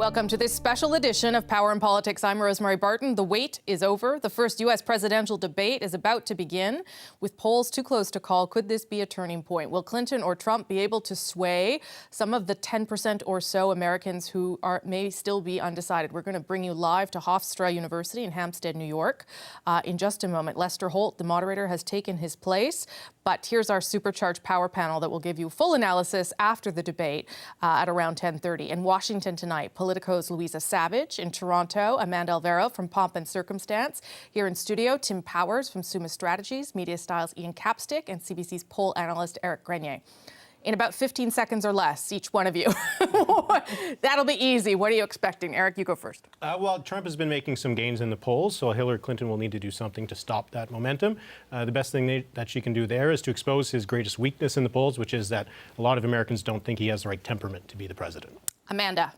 Welcome to this special edition of Power and Politics. I'm Rosemary Barton. The wait is over. The first U.S. presidential debate is about to begin. With polls too close to call, could this be a turning point? Will Clinton or Trump be able to sway some of the 10% or so Americans who may still be undecided? We're going to bring you live to Hofstra University in Hampstead, New York. In just a moment, Lester Holt, the moderator, has taken his place. But here's our supercharged power panel that will give you full analysis after the debate at around 10:30. In Washington tonight, Politico's Louisa Savage. In Toronto, Amanda Alvaro from Pomp and Circumstance. Here in studio, Tim Powers from Summa Strategies, Media Styles Ian Capstick, and CBC's poll analyst Eric Grenier. In about 15 seconds or less, each one of you. That'll be easy. What are you expecting? Eric, you go first. Well, Trump has been making some gains in the polls, so Hillary Clinton will need to do something to stop that momentum. The best thing that she can do there is to expose his greatest weakness in the polls, which is that a lot of Americans don't think he has the right temperament to be the president. Amanda.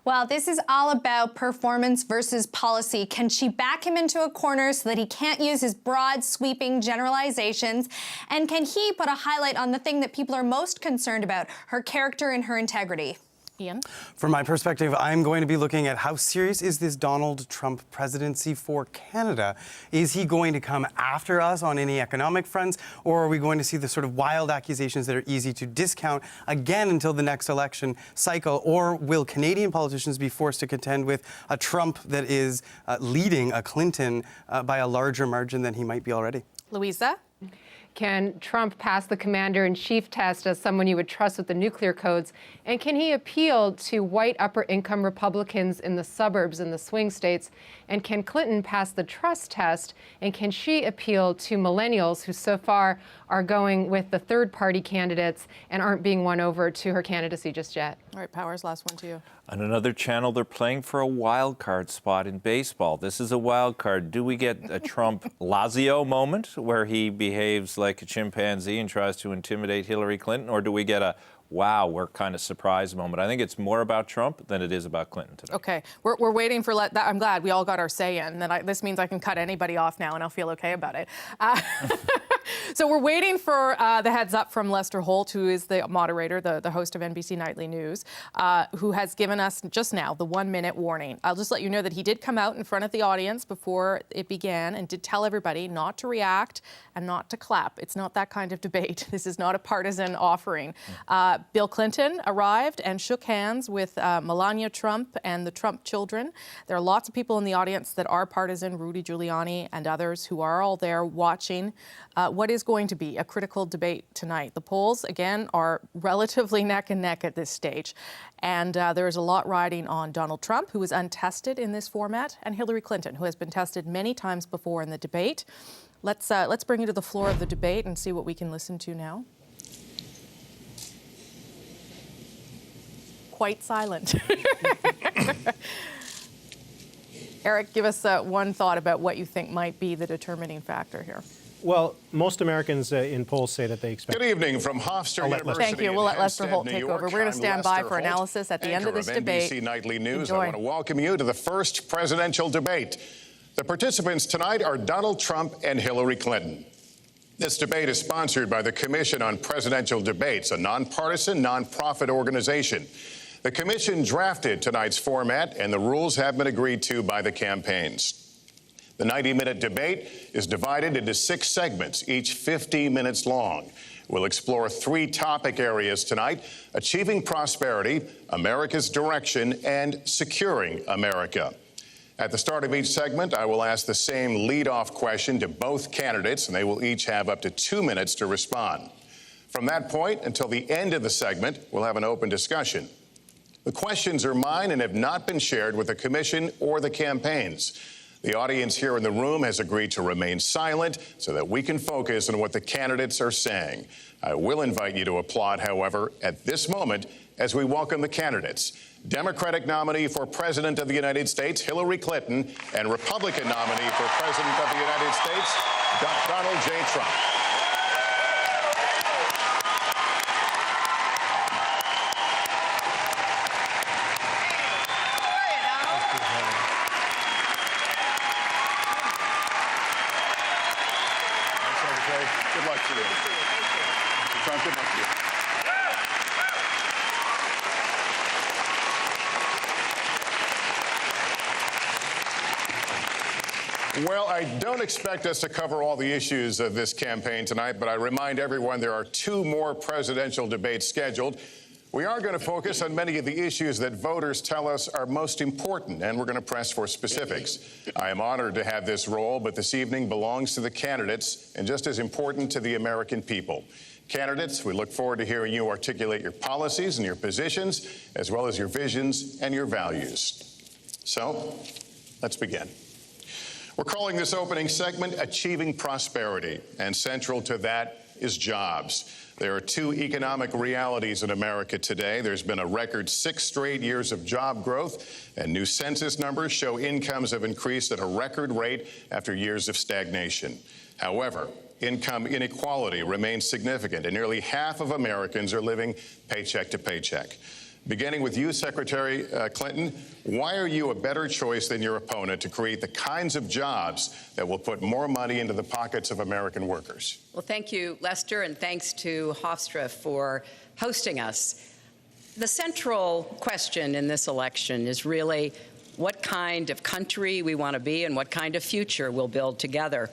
Well, this is all about performance versus policy. Can she back him into a corner so that he can't use his broad, sweeping generalizations? And can he put a highlight on the thing that people are most concerned about, her character and her integrity? Ian? From my perspective, I'm going to be looking at how serious is this Donald Trump presidency for Canada? Is he going to come after us on any economic fronts, or are we going to see the sort of wild accusations that are easy to discount again until the next election cycle? Or will Canadian politicians be forced to contend with a Trump that is leading a Clinton by a larger margin than he might be already? Louisa? Can Trump pass the commander-in-chief test as someone you would trust with the nuclear codes? And can he appeal to white upper-income Republicans in the suburbs and the swing states? And can Clinton pass the trust test? And can she appeal to millennials who so far are going with the third-party candidates and aren't being won over to her candidacy just yet? All right, Powers, last one to you. On another channel, they're playing for a wild card spot in baseball. This is a wild card. Do we get a Trump-Lazio moment where he behaves like a chimpanzee and tries to intimidate Hillary Clinton? Or do we get a, wow, we're kind of surprised moment? I think it's more about Trump than it is about Clinton today. Okay, we're waiting for that. I'm glad we all got our say in. This means I can cut anybody off now and I'll feel okay about it. So we're waiting for the heads up from Lester Holt, who is the moderator, the host of NBC Nightly News, who has given us just now the 1-minute warning. I'll just let you know that he did come out in front of the audience before it began and did tell everybody not to react and not to clap. It's not that kind of debate. This is not a partisan offering. Bill Clinton arrived and shook hands with Melania Trump and the Trump children. There are lots of people in the audience that are partisan, Rudy Giuliani and others who are all there watching what is going to be a critical debate tonight. The polls, again, are relatively neck and neck at this stage. And there is a lot riding on Donald Trump, who is untested in this format, and Hillary Clinton, who has been tested many times before in the debate. Let's bring you to the floor of the debate and see what we can listen to now. Quite silent. Eric, give us one thought about what you think might be the determining factor here. Well, most Americans in polls say that they expect... Good evening from Hofstra University. Thank you. We'll let Lester Holt take over. We're going to stand by for analysis at the end of this debate. NBC Nightly News. Enjoy. I want to welcome you to the first presidential debate. The participants tonight are Donald Trump and Hillary Clinton. This debate is sponsored by the Commission on Presidential Debates, a nonpartisan, nonprofit organization. The commission drafted tonight's format, and the rules have been agreed to by the campaigns. The 90-minute debate is divided into 6 segments, each 50 minutes long. We'll explore 3 topic areas tonight: achieving prosperity, America's direction, and securing America. At the start of each segment, I will ask the same lead-off question to both candidates, and they will each have up to 2 minutes to respond. From that point until the end of the segment, we'll have an open discussion. The questions are mine and have not been shared with the commission or the campaigns. The audience here in the room has agreed to remain silent so that we can focus on what the candidates are saying. I will invite you to applaud, however, at this moment as we welcome the candidates. Democratic nominee for President of the United States, Hillary Clinton, and Republican nominee for President of the United States, Donald J. Trump. Good luck to you. Mr. Trump, good luck to you. Well, I don't expect us to cover all the issues of this campaign tonight, but I remind everyone there are 2 more presidential debates scheduled. We are going to focus on many of the issues that voters tell us are most important, and we're going to press for specifics. I am honored to have this role, but this evening belongs to the candidates and just as important to the American people. Candidates, we look forward to hearing you articulate your policies and your positions, as well as your visions and your values. So, let's begin. We're calling this opening segment Achieving Prosperity, and central to that is jobs. There are 2 economic realities in America today. There's been a record 6 straight years of job growth, and new census numbers show incomes have increased at a record rate after years of stagnation. However, income inequality remains significant, and nearly half of Americans are living paycheck to paycheck. Beginning with you, Secretary Clinton, why are you a better choice than your opponent to create the kinds of jobs that will put more money into the pockets of American workers? Well, thank you, Lester, and thanks to Hofstra for hosting us. The central question in this election is really what kind of country we want to be and what kind of future we'll build together.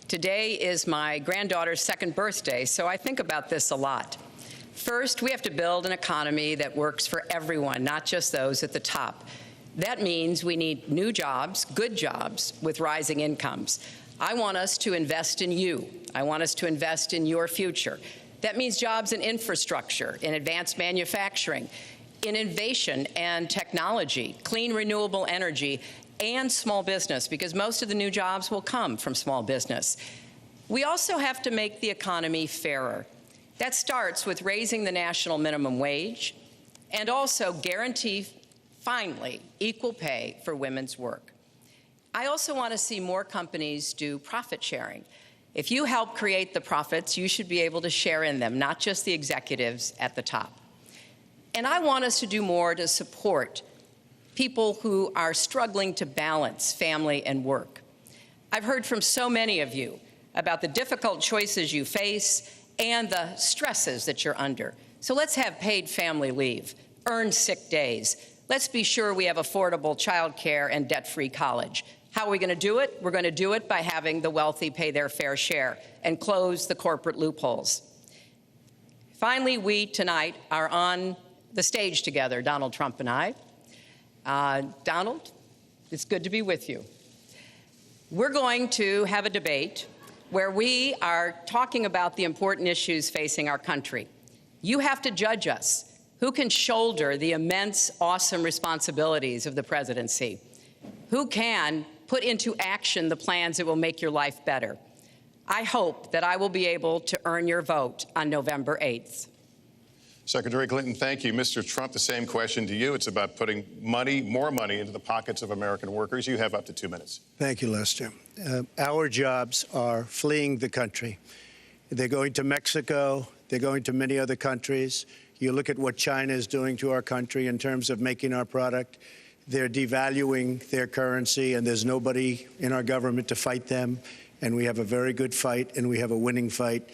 Today is my granddaughter's 2nd birthday, so I think about this a lot. First, we have to build an economy that works for everyone, not just those at the top. That means we need new jobs, good jobs, with rising incomes. I want us to invest in you. I want us to invest in your future. That means jobs in infrastructure, in advanced manufacturing, in innovation and technology, clean renewable energy, and small business, because most of the new jobs will come from small business. We also have to make the economy fairer. That starts with raising the national minimum wage and also guarantee, finally, equal pay for women's work. I also want to see more companies do profit sharing. If you help create the profits, you should be able to share in them, not just the executives at the top. And I want us to do more to support people who are struggling to balance family and work. I've heard from so many of you about the difficult choices you face and the stresses that you're under. So let's have paid family leave, earned sick days. Let's be sure we have affordable child care and debt-free college. How are we going to do it? We're going to do it by having the wealthy pay their fair share and close the corporate loopholes. Finally, we tonight are on the stage together, Donald Trump and I. Donald, it's good to be with you. We're going to have a debate where we are talking about the important issues facing our country. You have to judge us. Who can shoulder the immense, awesome responsibilities of the presidency? Who can put into action the plans that will make your life better? I hope that I will be able to earn your vote on November 8th. Secretary Clinton, thank you. Mr. Trump, the same question to you. It's about putting money, more money, into the pockets of American workers. You have up to 2 minutes. Thank you, Lester. Our jobs are fleeing the country. They're going to Mexico. They're going to many other countries. You look at what China is doing to our country in terms of making our product. They're devaluing their currency, and there's nobody in our government to fight them. And we have a very good fight, and we have a winning fight,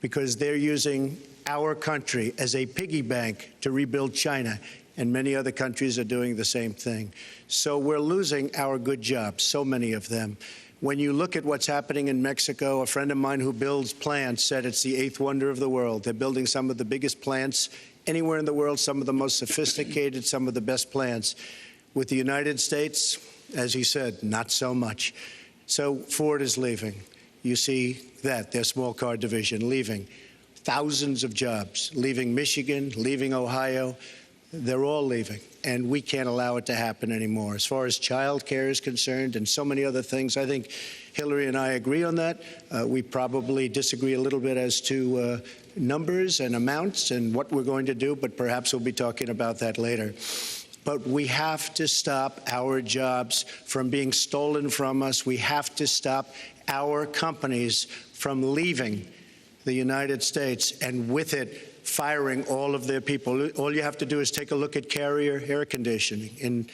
because they're using our country as a piggy bank to rebuild China, and many other countries are doing the same thing. So we're losing our good jobs, so many of them. When you look at what's happening in Mexico, a friend of mine who builds plants said it's the 8th wonder of the world. They're building some of the biggest plants anywhere in the world, some of the most sophisticated, some of the best plants. With the United States, as he said, not so much. So Ford is leaving. You see that, their small car division leaving. Thousands of jobs, leaving Michigan, leaving Ohio. They're all leaving, and we can't allow it to happen anymore. As far as child care is concerned and so many other things, I think Hillary and I agree on that. We probably disagree a little bit as to numbers and amounts and what we're going to do, but perhaps we'll be talking about that later. But we have to stop our jobs from being stolen from us. We have to stop our companies from leaving the United States, and with it, firing all of their people. All you have to do is take a look at Carrier Air Conditioning in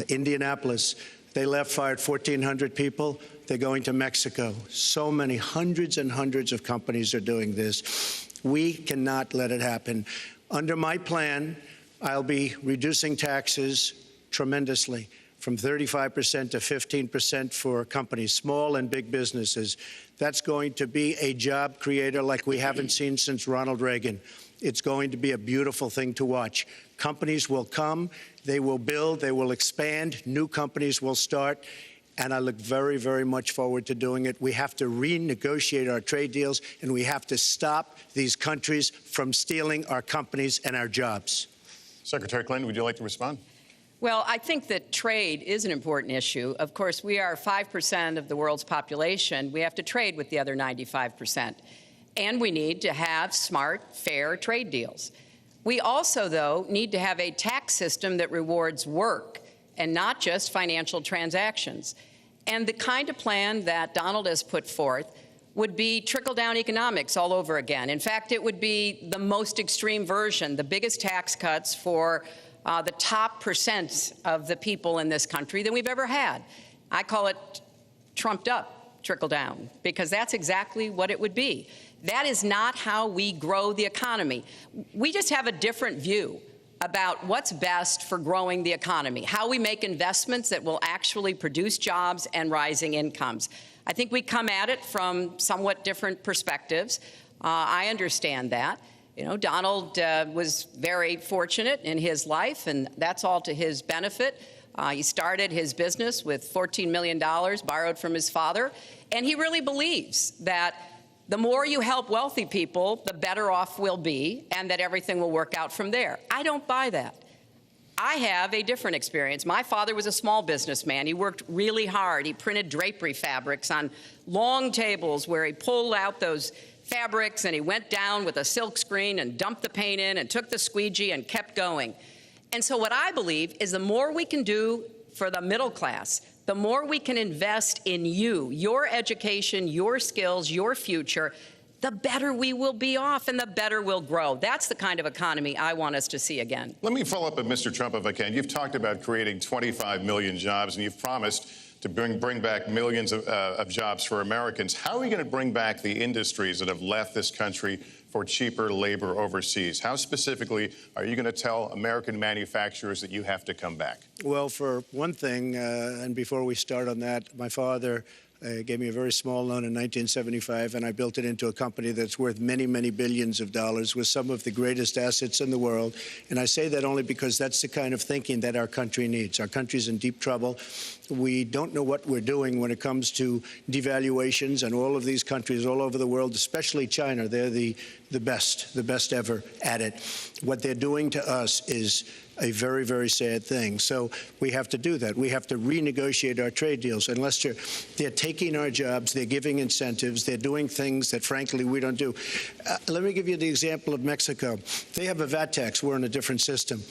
Indianapolis. They fired 1,400 people. They're going to Mexico. So many, hundreds and hundreds of companies are doing this. We cannot let it happen. Under my plan, I'll be reducing taxes tremendously from 35% to 15% for companies, small and big businesses. That's going to be a job creator like we haven't seen since Ronald Reagan. It's going to be a beautiful thing to watch. Companies will come, they will build, they will expand, new companies will start, and I look very, very much forward to doing it. We have to renegotiate our trade deals, and we have to stop these countries from stealing our companies and our jobs. Secretary Clinton, would you like to respond? Well, I think that trade is an important issue. Of course, we are 5% of the world's population. We have to trade with the other 95%. And we need to have smart, fair trade deals. We also, though, need to have a tax system that rewards work and not just financial transactions. And the kind of plan that Donald has put forth would be trickle-down economics all over again. In fact, it would be the most extreme version, the biggest tax cuts for the top percent of the people in this country than we've ever had. I call it trumped up trickle-down, because that's exactly what it would be. That is not how we grow the economy. We just have a different view about what's best for growing the economy, how we make investments that will actually produce jobs and rising incomes. I think we come at it from somewhat different perspectives. I understand that. You know, Donald was very fortunate in his life, and that's all to his benefit. He started his business with $14 million borrowed from his father, and he really believes that the more you help wealthy people, the better off we'll be, and that everything will work out from there. I don't buy that. I have a different experience. My father was a small businessman. He worked really hard. He printed drapery fabrics on long tables where he pulled out those fabrics and he went down with a silk screen and dumped the paint in and took the squeegee and kept going. And so what I believe is the more we can do for the middle class, the more we can invest in you, your education, your skills, your future, the better we will be off and the better we'll grow. That's the kind of economy I want us to see again. Let me follow up with Mr. Trump if I can. You've talked about creating 25 million jobs, and you've promised to bring back millions of jobs for Americans. How are we going to bring back the industries that have left this country for cheaper labor overseas? How specifically are you going to tell American manufacturers that you have to come back? Well, for one thing, and before we start on that, my father gave me a very small loan in 1975, and I built it into a company that's worth many, many billions of dollars with some of the greatest assets in the world. And I say that only because that's the kind of thinking that our country needs. Our country's in deep trouble. We don't know what we're doing when it comes to devaluations, and all of these countries all over the world, especially China, they're the best ever at it. What they're doing to us is a very, very sad thing. So we have to do that. We have to renegotiate our trade deals. And Lester, they're taking our jobs, they're giving incentives, they're doing things that, frankly, we don't do. Let me give you the example of Mexico. They have a VAT tax. We're in a different system.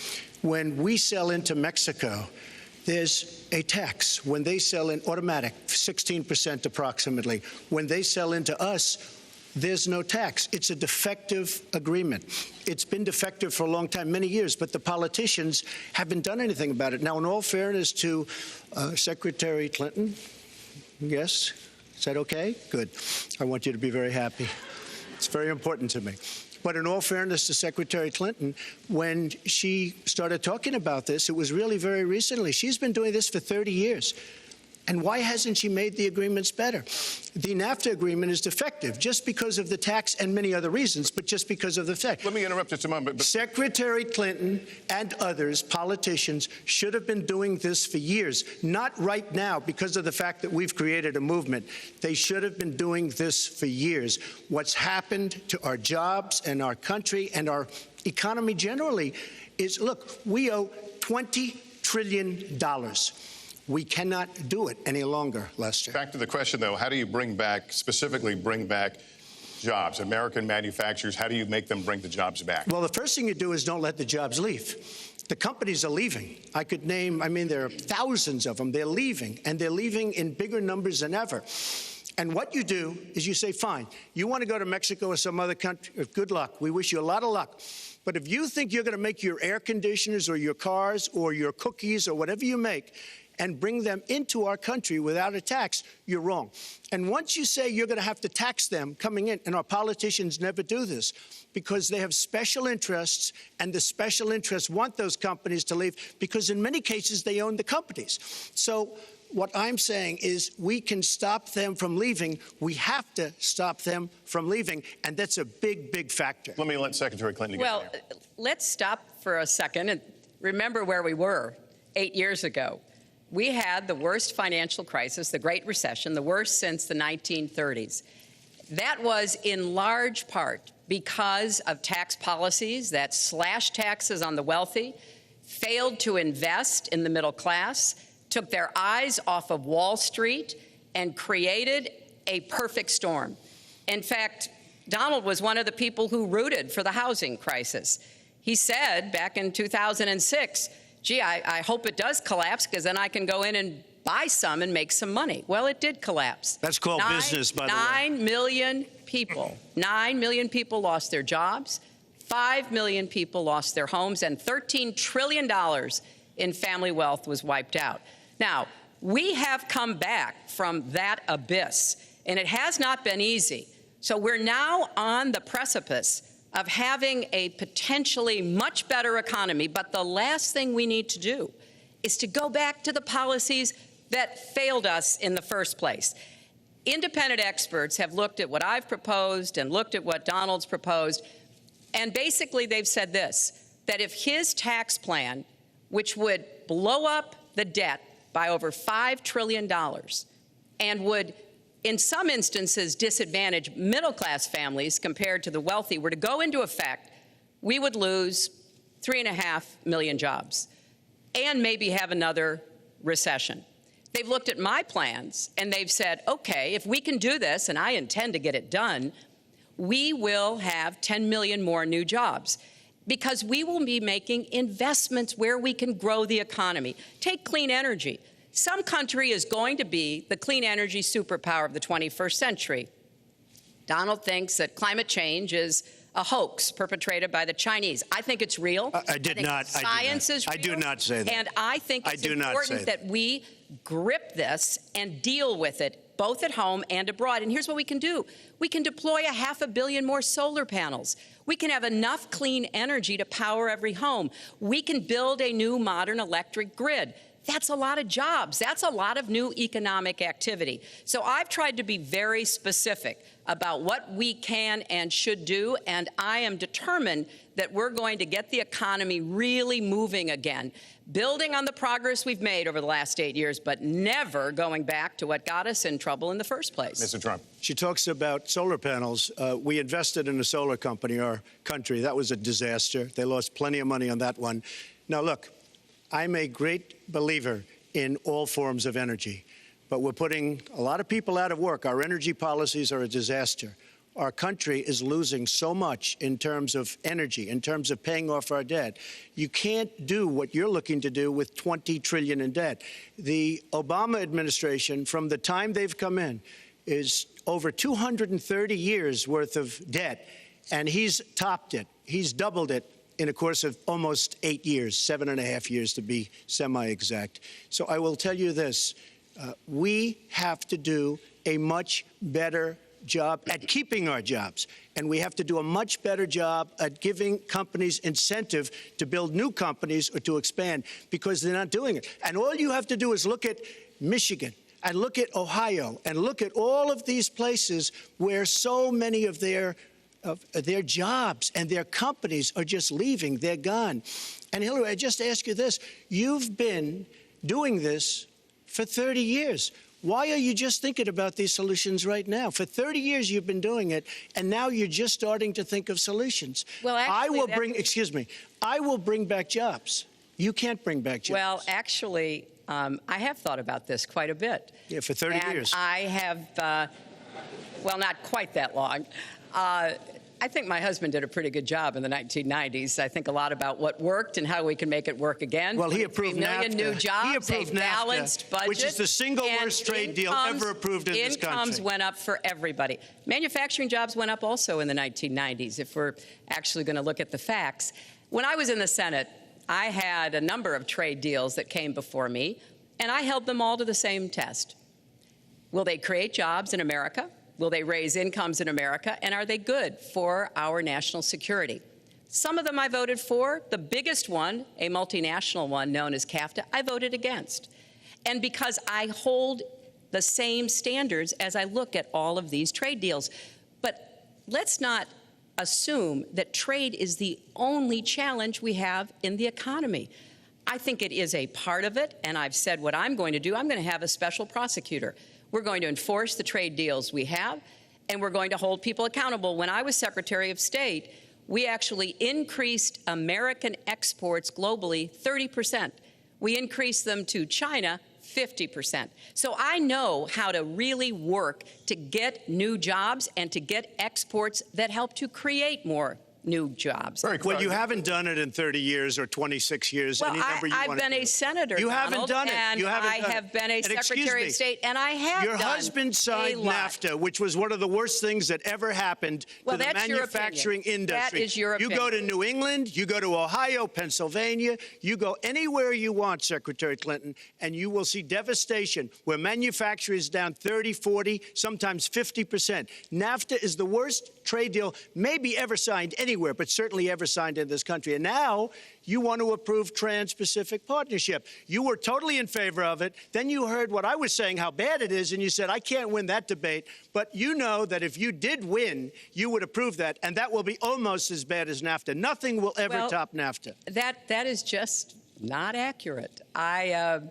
When we sell into Mexico, there's a tax. When they sell in automatic, 16% approximately. When they sell into us, there's no tax. It's a defective agreement. It's been defective for a long time, many years, but the politicians haven't done anything about it. Now, in all fairness to Secretary Clinton, yes, is that okay? Good. I want you to be very happy. It's very important to me. But in all fairness to Secretary Clinton, when she started talking about this, it was really very recently. She's been doing this for 30 years. And why hasn't she made the agreements better? The NAFTA agreement is defective just because of the tax and many other reasons, but just because of the fact. Let me interrupt just a moment. Secretary Clinton and others, politicians, should have been doing this for years, not right now because of the fact that we've created a movement. They should have been doing this for years. What's happened to our jobs and our country and our economy generally is, look, we owe $20 trillion. We cannot do it any longer, Lester. Back to the question, though, how do you specifically bring back jobs, American manufacturers? How do you make them bring the jobs back? Well, the first thing you do is don't let the jobs leave. The companies are leaving. I could name, there are thousands of them. They're leaving, and they're leaving in bigger numbers than ever. And what you do is you say, fine, you want to go to Mexico or some other country, good luck. We wish you a lot of luck. But if you think you're going to make your air conditioners or your cars or your cookies or whatever you make and bring them into our country without a tax, you're wrong. And once you say you're going to have to tax them coming in, and our politicians never do this, because they have special interests, and the special interests want those companies to leave because in many cases they own the companies. So what I'm saying is we can stop them from leaving. We have to stop them from leaving, and that's a big, big factor. Let me let Secretary Clinton get in Well, here. let's stop for a second and remember where we were 8 years ago. We had the worst financial crisis, the Great Recession, the worst since the 1930s. That was in large part because of tax policies that slashed taxes on the wealthy, failed to invest in the middle class, took their eyes off of Wall Street, and created a perfect storm. In fact, Donald was one of the people who rooted for the housing crisis. He said back in 2006, gee, I hope it does collapse because then I can go in and buy some and make some money. Well, it did collapse. That's called business, by the way. 9 million people lost their jobs, 5 million people lost their homes, and $13 trillion in family wealth was wiped out. Now, we have come back from that abyss, and it has not been easy. So we're now on the precipice of having a potentially much better economy, but the last thing we need to do is to go back to the policies that failed us in the first place. Independent experts have looked at what I've proposed and looked at what Donald's proposed, and basically they've said this, that if his tax plan, which would blow up the debt by over $5 trillion and would in some instances disadvantage middle-class families compared to the wealthy, were to go into effect, we would lose 3.5 million jobs and maybe have another recession. They've looked at my plans and they've said, okay, if we can do this, and I intend to get it done, we will have 10 million more new jobs because we will be making investments where we can grow the economy. Take clean energy. Some country is going to be the clean energy superpower of the 21st century. Donald thinks that climate change is a hoax perpetrated by the Chinese. I think it's real. I did not. Science is real. I do not say that. And I think it's important that we grip this and deal with it, both at home and abroad. And here's what we can do. We can deploy 500 million more solar panels. We can have enough clean energy to power every home. We can build a new modern electric grid. That's a lot of jobs. That's a lot of new economic activity. So I've tried to be very specific about what we can and should do, and I am determined that we're going to get the economy really moving again, building on the progress we've made over the last 8 years, but never going back to what got us in trouble in the first place. Mr. Trump. She talks about solar panels. We invested in a solar company, our country. That was a disaster. They lost plenty of money on that one. Now, look, I'm a great believer in all forms of energy, but we're putting a lot of people out of work. Our energy policies are a disaster. Our country is losing so much in terms of energy, in terms of paying off our debt. You can't do what you're looking to do with $20 trillion in debt. The Obama administration, from the time they've come in, is over 230 years worth of debt, and he's topped it. He's doubled it in a course of almost 8 years, 7.5 years to be semi-exact. So I will tell you this, we have to do a much better job at keeping our jobs, and we have to do a much better job at giving companies incentive to build new companies or to expand, because they're not doing it. And all you have to do is look at Michigan and look at Ohio and look at all of these places where so many of their jobs and their companies are just leaving. They're gone. And Hillary, I just ask you this. You've been doing this for 30 years. Why are you just thinking about these solutions right now? For 30 years you've been doing it, and now you're just starting to think of solutions. Well, actually, I will bring back jobs. You can't bring back jobs. Well, actually, I have thought about this quite a bit. Yeah, for 30 years. I have, well, not quite that long. I think my husband did a pretty good job in the 1990s. I think a lot about what worked and how we can make it work again. Well, he approved 3 million NAFTA. new jobs, He approved a balanced NAFTA, budget, which is the single worst trade deal ever approved in this country. Incomes went up for everybody. Manufacturing jobs went up also in the 1990s, if we're actually going to look at the facts. When I was in the Senate, I had a number of trade deals that came before me. and I held them all to the same test. Will they create jobs in America? Will they raise incomes in America? And are they good for our national security? Some of them I voted for. The biggest one, a multinational one known as CAFTA, I voted against. And because I hold the same standards as I look at all of these trade deals. But let's not assume that trade is the only challenge we have in the economy. I think it is a part of it, and I've said what I'm going to do. I'm going to have a special prosecutor. We're going to enforce the trade deals we have, and we're going to hold people accountable. When I was Secretary of State, we actually increased American exports globally 30%. We increased them to China 50%. So I know how to really work to get new jobs and to get exports that help to create more new jobs. Well, you haven't done it in 30 years or 26 years. Well, any number you I've want to been do. a senator, You Donald, haven't done it. And You haven't I done have it. been a And excuse Secretary me, of State, and I have Your done husband signed a lot. NAFTA, which was one of the worst things that ever happened Well, to the that's your manufacturing opinion. industry. That is your You go to opinion. New England, you go to Ohio, Pennsylvania, you go anywhere you want, Secretary Clinton, and you will see devastation where manufacturing is down 30, 40, sometimes 50%. NAFTA is the worst trade deal maybe ever signed anywhere, but certainly ever signed in this country. And now you want to approve Trans-Pacific Partnership. You were totally in favor of it. Then you heard what I was saying, how bad it is, and you said, I can't win that debate. But you know that if you did win, you would approve that, and that will be almost as bad as NAFTA. Nothing will ever Well, top NAFTA. That is just not accurate. I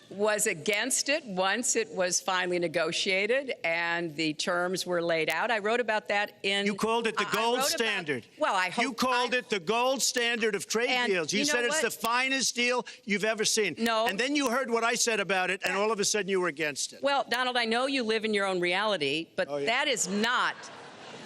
was against it once it was finally negotiated and the terms were laid out. I wrote about that in... You called it the I gold wrote standard. Well, I hope... You called it the gold standard of trade And deals. You you know said it's what? the finest deal you've ever seen. No. And then you heard what I said about it, and all of a sudden you were against it. Well, Donald, I know you live in your own reality, but Oh, yeah. that is not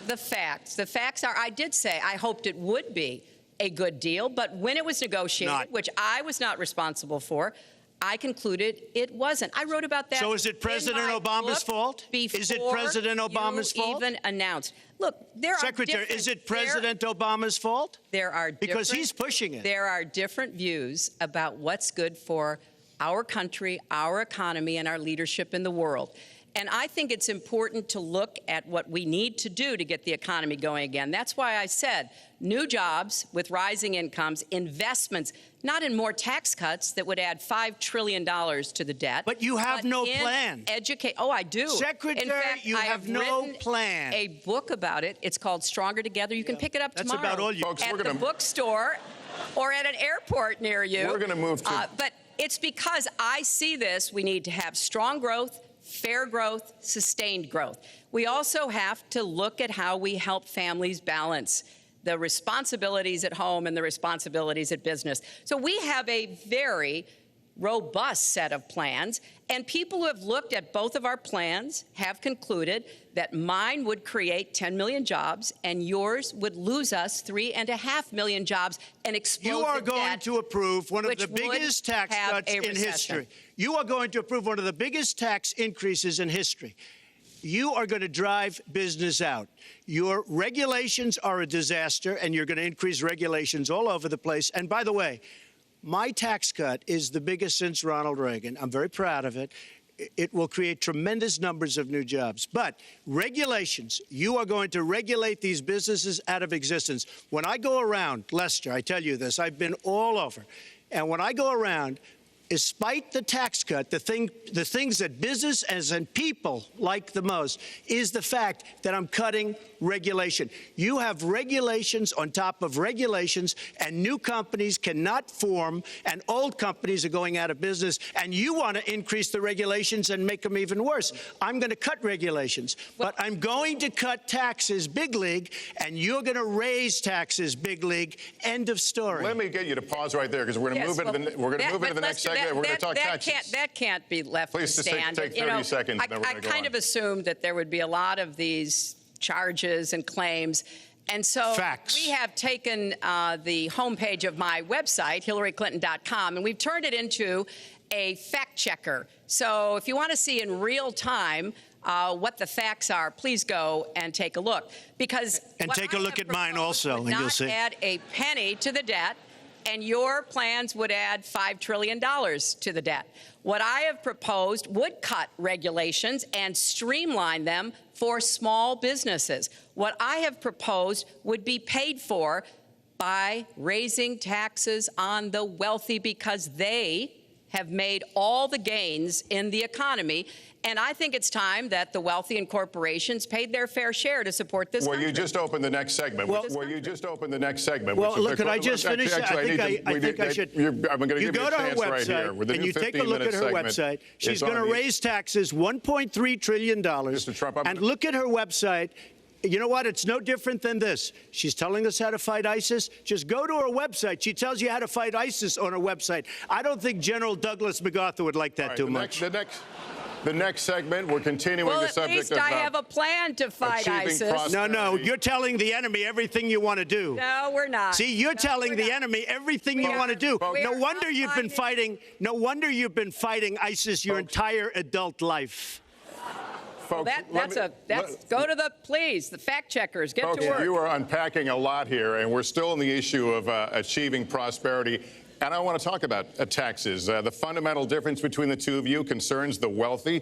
the facts. The facts are, I did say I hoped it would be a good deal, but when it was negotiated, Not. which I was not responsible for, I concluded it wasn't. I wrote about that. So is it President in my Obama's book fault? Is it before President Obama's you fault? even announced. Look, there Secretary, are different, is it President Obama's fault? There are Because different- he's pushing it. There are different views about what's good for our country, our economy, and our leadership in the world. And I think it's important to look at what we need to do to get the economy going again. That's why I said new jobs with rising incomes, investments, not in more tax cuts that would add $5 trillion to the debt. But you have no in plan. Oh, I do. Secretary, in fact, you I have no written plan. a book about it. It's called Stronger Together. You can pick it up That's tomorrow about all you- Folks, at we're the gonna- bookstore or at an airport near you. We're gonna move to- But it's because I see this. We need to have strong growth, fair growth, sustained growth. We also have to look at how we help families balance the responsibilities at home and the responsibilities at business. So we have a very robust set of plans, and people who have looked at both of our plans have concluded that mine would create 10 million jobs and yours would lose us 3.5 million jobs and explode You are the going debt, to approve one of which the biggest would tax have cuts a in recession. history. You are going to approve one of the biggest tax increases in history. You are going to drive business out. Your regulations are a disaster, and you're going to increase regulations all over the place. And by the way, my tax cut is the biggest since Ronald Reagan. I'm very proud of it. It will create tremendous numbers of new jobs. But regulations, you are going to regulate these businesses out of existence. When I go around, Lester, I tell you this, I've been all over. And when I go around, despite the tax cut, the things that business and people like the most is the fact that I'm cutting regulation. You have regulations on top of regulations, and new companies cannot form, and old companies are going out of business, and you want to increase the regulations and make them even worse. I'm going to cut regulations, but I'm going to cut taxes big league, and you're going to raise taxes big league. End of story. Let me get you to pause right there because we're going to move into the next segment. We're going to talk taxes. That can't be left Please to just take stand. 30 seconds, then we're I gonna go kind on. of assumed that there would be a lot of these charges and claims. And so Facts. we have taken the homepage of my website, HillaryClinton.com, and we've turned it into a fact checker. So if you want to see in real time what the facts are, please go and take a look. Because And what take a I look have at mine proposed also, would and you'll not see. add a penny to the debt. and your plans would add $5 trillion to the debt. What I have proposed would cut regulations and streamline them for small businesses. What I have proposed would be paid for by raising taxes on the wealthy because they have made all the gains in the economy. And I think it's time that the wealthy and corporations paid their fair share to support this country. You just opened the next segment. Well, look, could I just finish? I'm going to give you a chance right here. And you take a look at her website. She's going to raise taxes $1.3 trillion. Mr. Trump, and look at her website. You know what? It's no different than this. She's telling us how to fight ISIS. Just go to her website. She tells you how to fight ISIS on her website. I don't think General Douglas MacArthur would like that too much. The next segment, we're continuing the subject of At least I have a plan to fight ISIS. No, you're telling the enemy everything you want to do. No, we're not. See, you're telling the enemy everything you want to do. No wonder you've been fighting. No wonder you've been fighting ISIS your entire adult life. Folks, go to the fact checkers, get to work. You are unpacking a lot here, and we're still on the issue of achieving prosperity. And I want to talk about taxes. The fundamental difference between the two of you concerns the wealthy.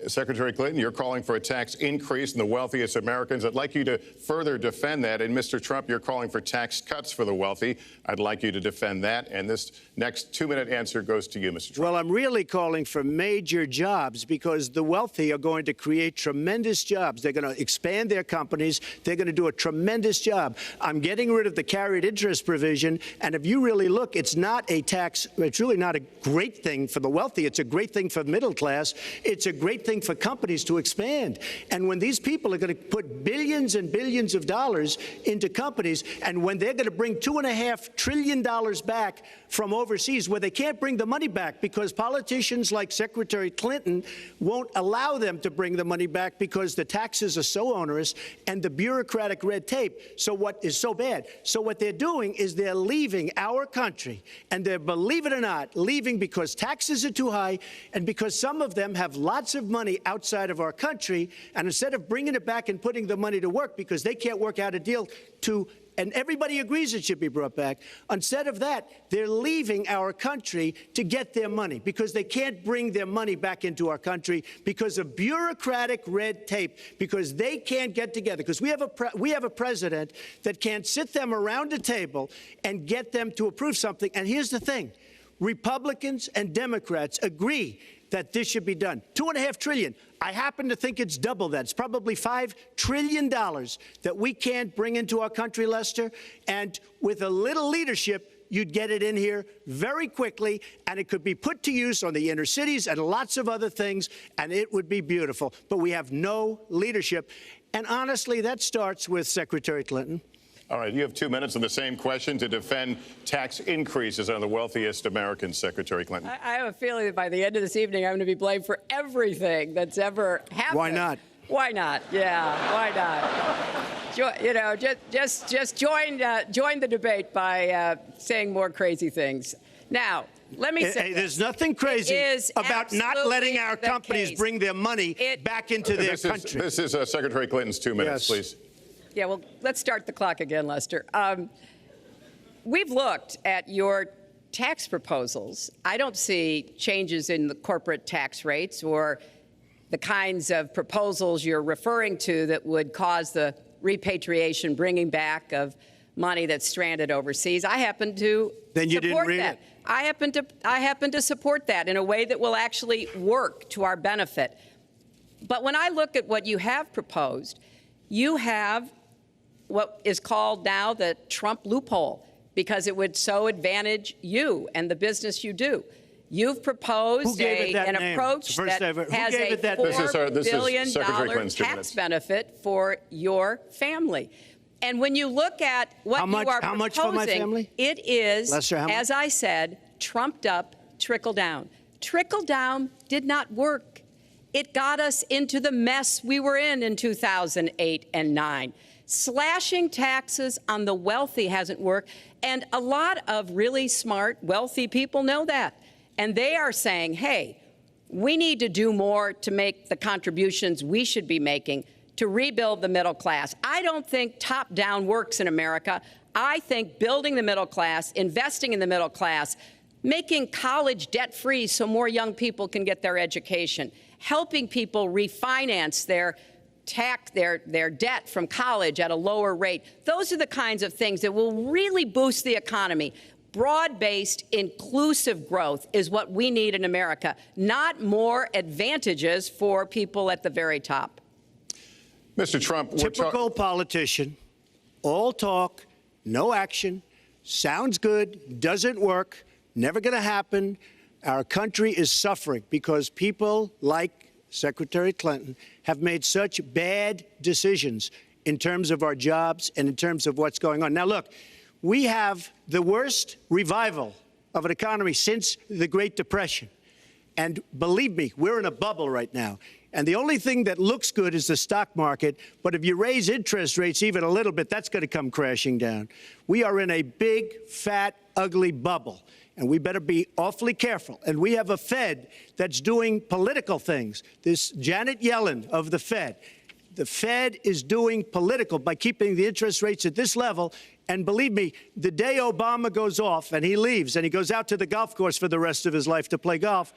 Secretary Clinton, you're calling for a tax increase in the wealthiest Americans. I'd like you to further defend that. And Mr. Trump, you're calling for tax cuts for the wealthy. I'd like you to defend that. And this next 2-minute answer goes to you, Mr. Trump. Well, I'm really calling for major jobs because the wealthy are going to create tremendous jobs. They're going to expand their companies. They're going to do a tremendous job. I'm getting rid of the carried interest provision. And if you really look, it's not a tax. It's really not a great thing for the wealthy. It's a great thing for the middle class. It's a great thing for companies to expand. And when these people are going to put billions and billions of dollars into companies, and when they're going to bring $2.5 trillion back from overseas, where they can't bring the money back because politicians like Secretary Clinton won't allow them to bring the money back because the taxes are so onerous and the bureaucratic red tape. So what is so bad? So what they're doing is they're leaving our country, and they're, believe it or not, leaving because taxes are too high and because some of them have lots of money outside of our country, and instead of bringing it back and putting the money to work because they can't work out a deal to, and everybody agrees it should be brought back, instead of that, they're leaving our country to get their money because they can't bring their money back into our country because of bureaucratic red tape, because they can't get together, because we have a president that can't sit them around a table and get them to approve something. And here's the thing. Republicans and Democrats agree that this should be done. $2.5 trillion. I happen to think it's double that. It's probably $5 trillion that we can't bring into our country, Lester. And with a little leadership, you'd get it in here very quickly, and it could be put to use on the inner cities and lots of other things, and it would be beautiful. But we have no leadership. And honestly, that starts with Secretary Clinton. All right, you have 2 minutes on the same question to defend tax increases on the wealthiest Americans, Secretary Clinton. I have a feeling that by the end of this evening, I'm going to be blamed for everything that's ever happened. Why not? Why not? Yeah, why not? Just join the debate by saying more crazy things. Now, let me say there's nothing crazy about not letting our companies bring their money back into their country. This is Secretary Clinton's 2 minutes, please. Yeah, well, let's start the clock again, Lester. We've looked at your tax proposals. I don't see changes in the corporate tax rates or the kinds of proposals you're referring to that would cause the repatriation, bringing back of money that's stranded overseas. I happen to then you support didn't read that. it. I happen to support that in a way that will actually work to our benefit. But when I look at what you have proposed, you have what is called now the Trump loophole, because it would so advantage you and the business you do. You've proposed an approach that has a $4 billion tax benefit for your family. And when you look at what you are proposing, how much for my family? It is, Lester, as I said, trumped up trickle down. Trickle down did not work. It got us into the mess we were in 2008 and 9. Slashing taxes on the wealthy hasn't worked, and a lot of really smart, wealthy people know that. And they are saying, hey, we need to do more to make the contributions we should be making to rebuild the middle class. I don't think top-down works in America. I think building the middle class, investing in the middle class, making college debt-free so more young people can get their education, helping people refinance their debt from college at a lower rate. Those are the kinds of things that will really boost the economy. Broad-based, inclusive growth is what we need in America, not more advantages for people at the very top. Mr. Trump, Typical politician, all talk, no action, sounds good, doesn't work, never going to happen. Our country is suffering because people like Secretary Clinton have made such bad decisions in terms of our jobs and in terms of what's going on. Now, look, we have the worst revival of an economy since the Great Depression. And believe me, we're in a bubble right now. And the only thing that looks good is the stock market. But if you raise interest rates even a little bit, that's going to come crashing down. We are in a big, fat, ugly bubble. And we better be awfully careful. And we have a Fed that's doing political things. This Janet Yellen of the Fed is doing political by keeping the interest rates at this level. And believe me, the day Obama goes off and he leaves and he goes out to the golf course for the rest of his life to play golf,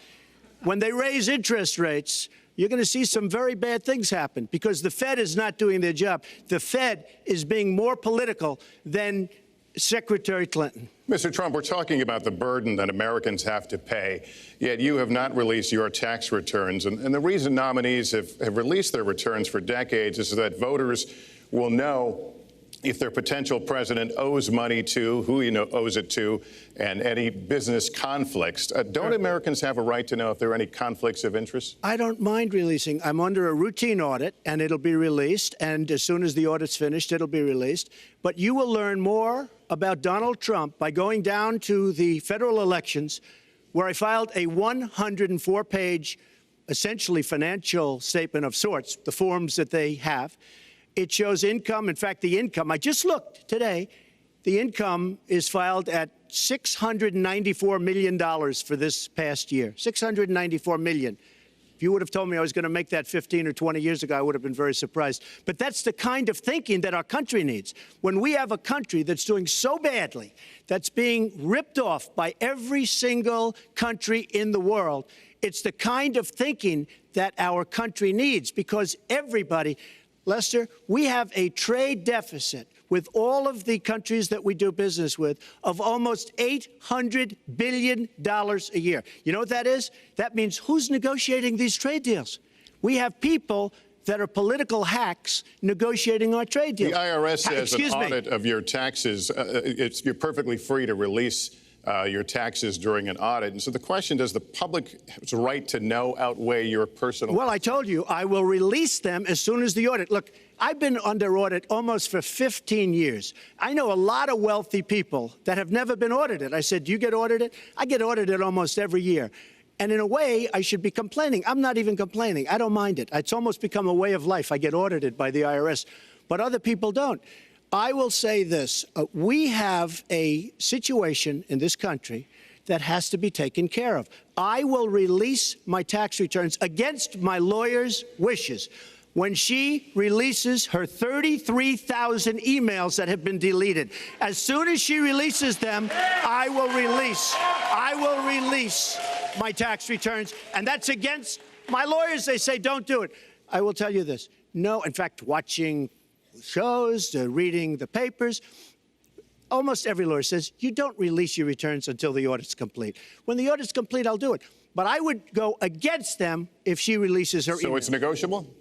when they raise interest rates, you're going to see some very bad things happen because the Fed is not doing their job. The Fed is being more political than Secretary Clinton. Mr. Trump, we're talking about the burden that Americans have to pay, yet you have not released your tax returns. And the reason nominees have released their returns for decades is so that voters will know if their potential president owes money to, who he owes it to, and any business conflicts. Don't Americans have a right to know if there are any conflicts of interest? I don't mind releasing. I'm under a routine audit, and it'll be released. And as soon as the audit's finished, it'll be released. But you will learn more about Donald Trump by going down to the federal elections, where I filed a 104-page, essentially financial statement of sorts, the forms that they have. It shows income. In fact, the income, I just looked today, the income is filed at $694 million for this past year. $694 million. If you would have told me I was going to make that 15 or 20 years ago, I would have been very surprised. But that's the kind of thinking that our country needs. When we have a country that's doing so badly, that's being ripped off by every single country in the world, it's the kind of thinking that our country needs because everybody, Lester, we have a trade deficit with all of the countries that we do business with of almost $800 billion a year. You know what that is? That means who's negotiating these trade deals? We have people that are political hacks negotiating our trade deals. The IRS says an audit of your taxes, you're perfectly free to release your taxes during an audit. And so the question, does the public's right to know outweigh your personal? Well, I told you, I will release them as soon as the audit. Look, I've been under audit almost for 15 years. I know a lot of wealthy people that have never been audited. I said, do you get audited? I get audited almost every year. And in a way, I should be complaining. I'm not even complaining. I don't mind it. It's almost become a way of life. I get audited by the IRS, but other people don't. I will say this. We have a situation in this country that has to be taken care of. I will release my tax returns against my lawyer's wishes when she releases her 33,000 emails that have been deleted. As soon as she releases them, I will release my tax returns. And that's against my lawyers. They say, don't do it. I will tell you this. No, in fact, watching shows, reading the papers, almost every lawyer says, you don't release your returns until the audit's complete. When the audit's complete, I'll do it. But I would go against them if she releases her email. So it's negotiable?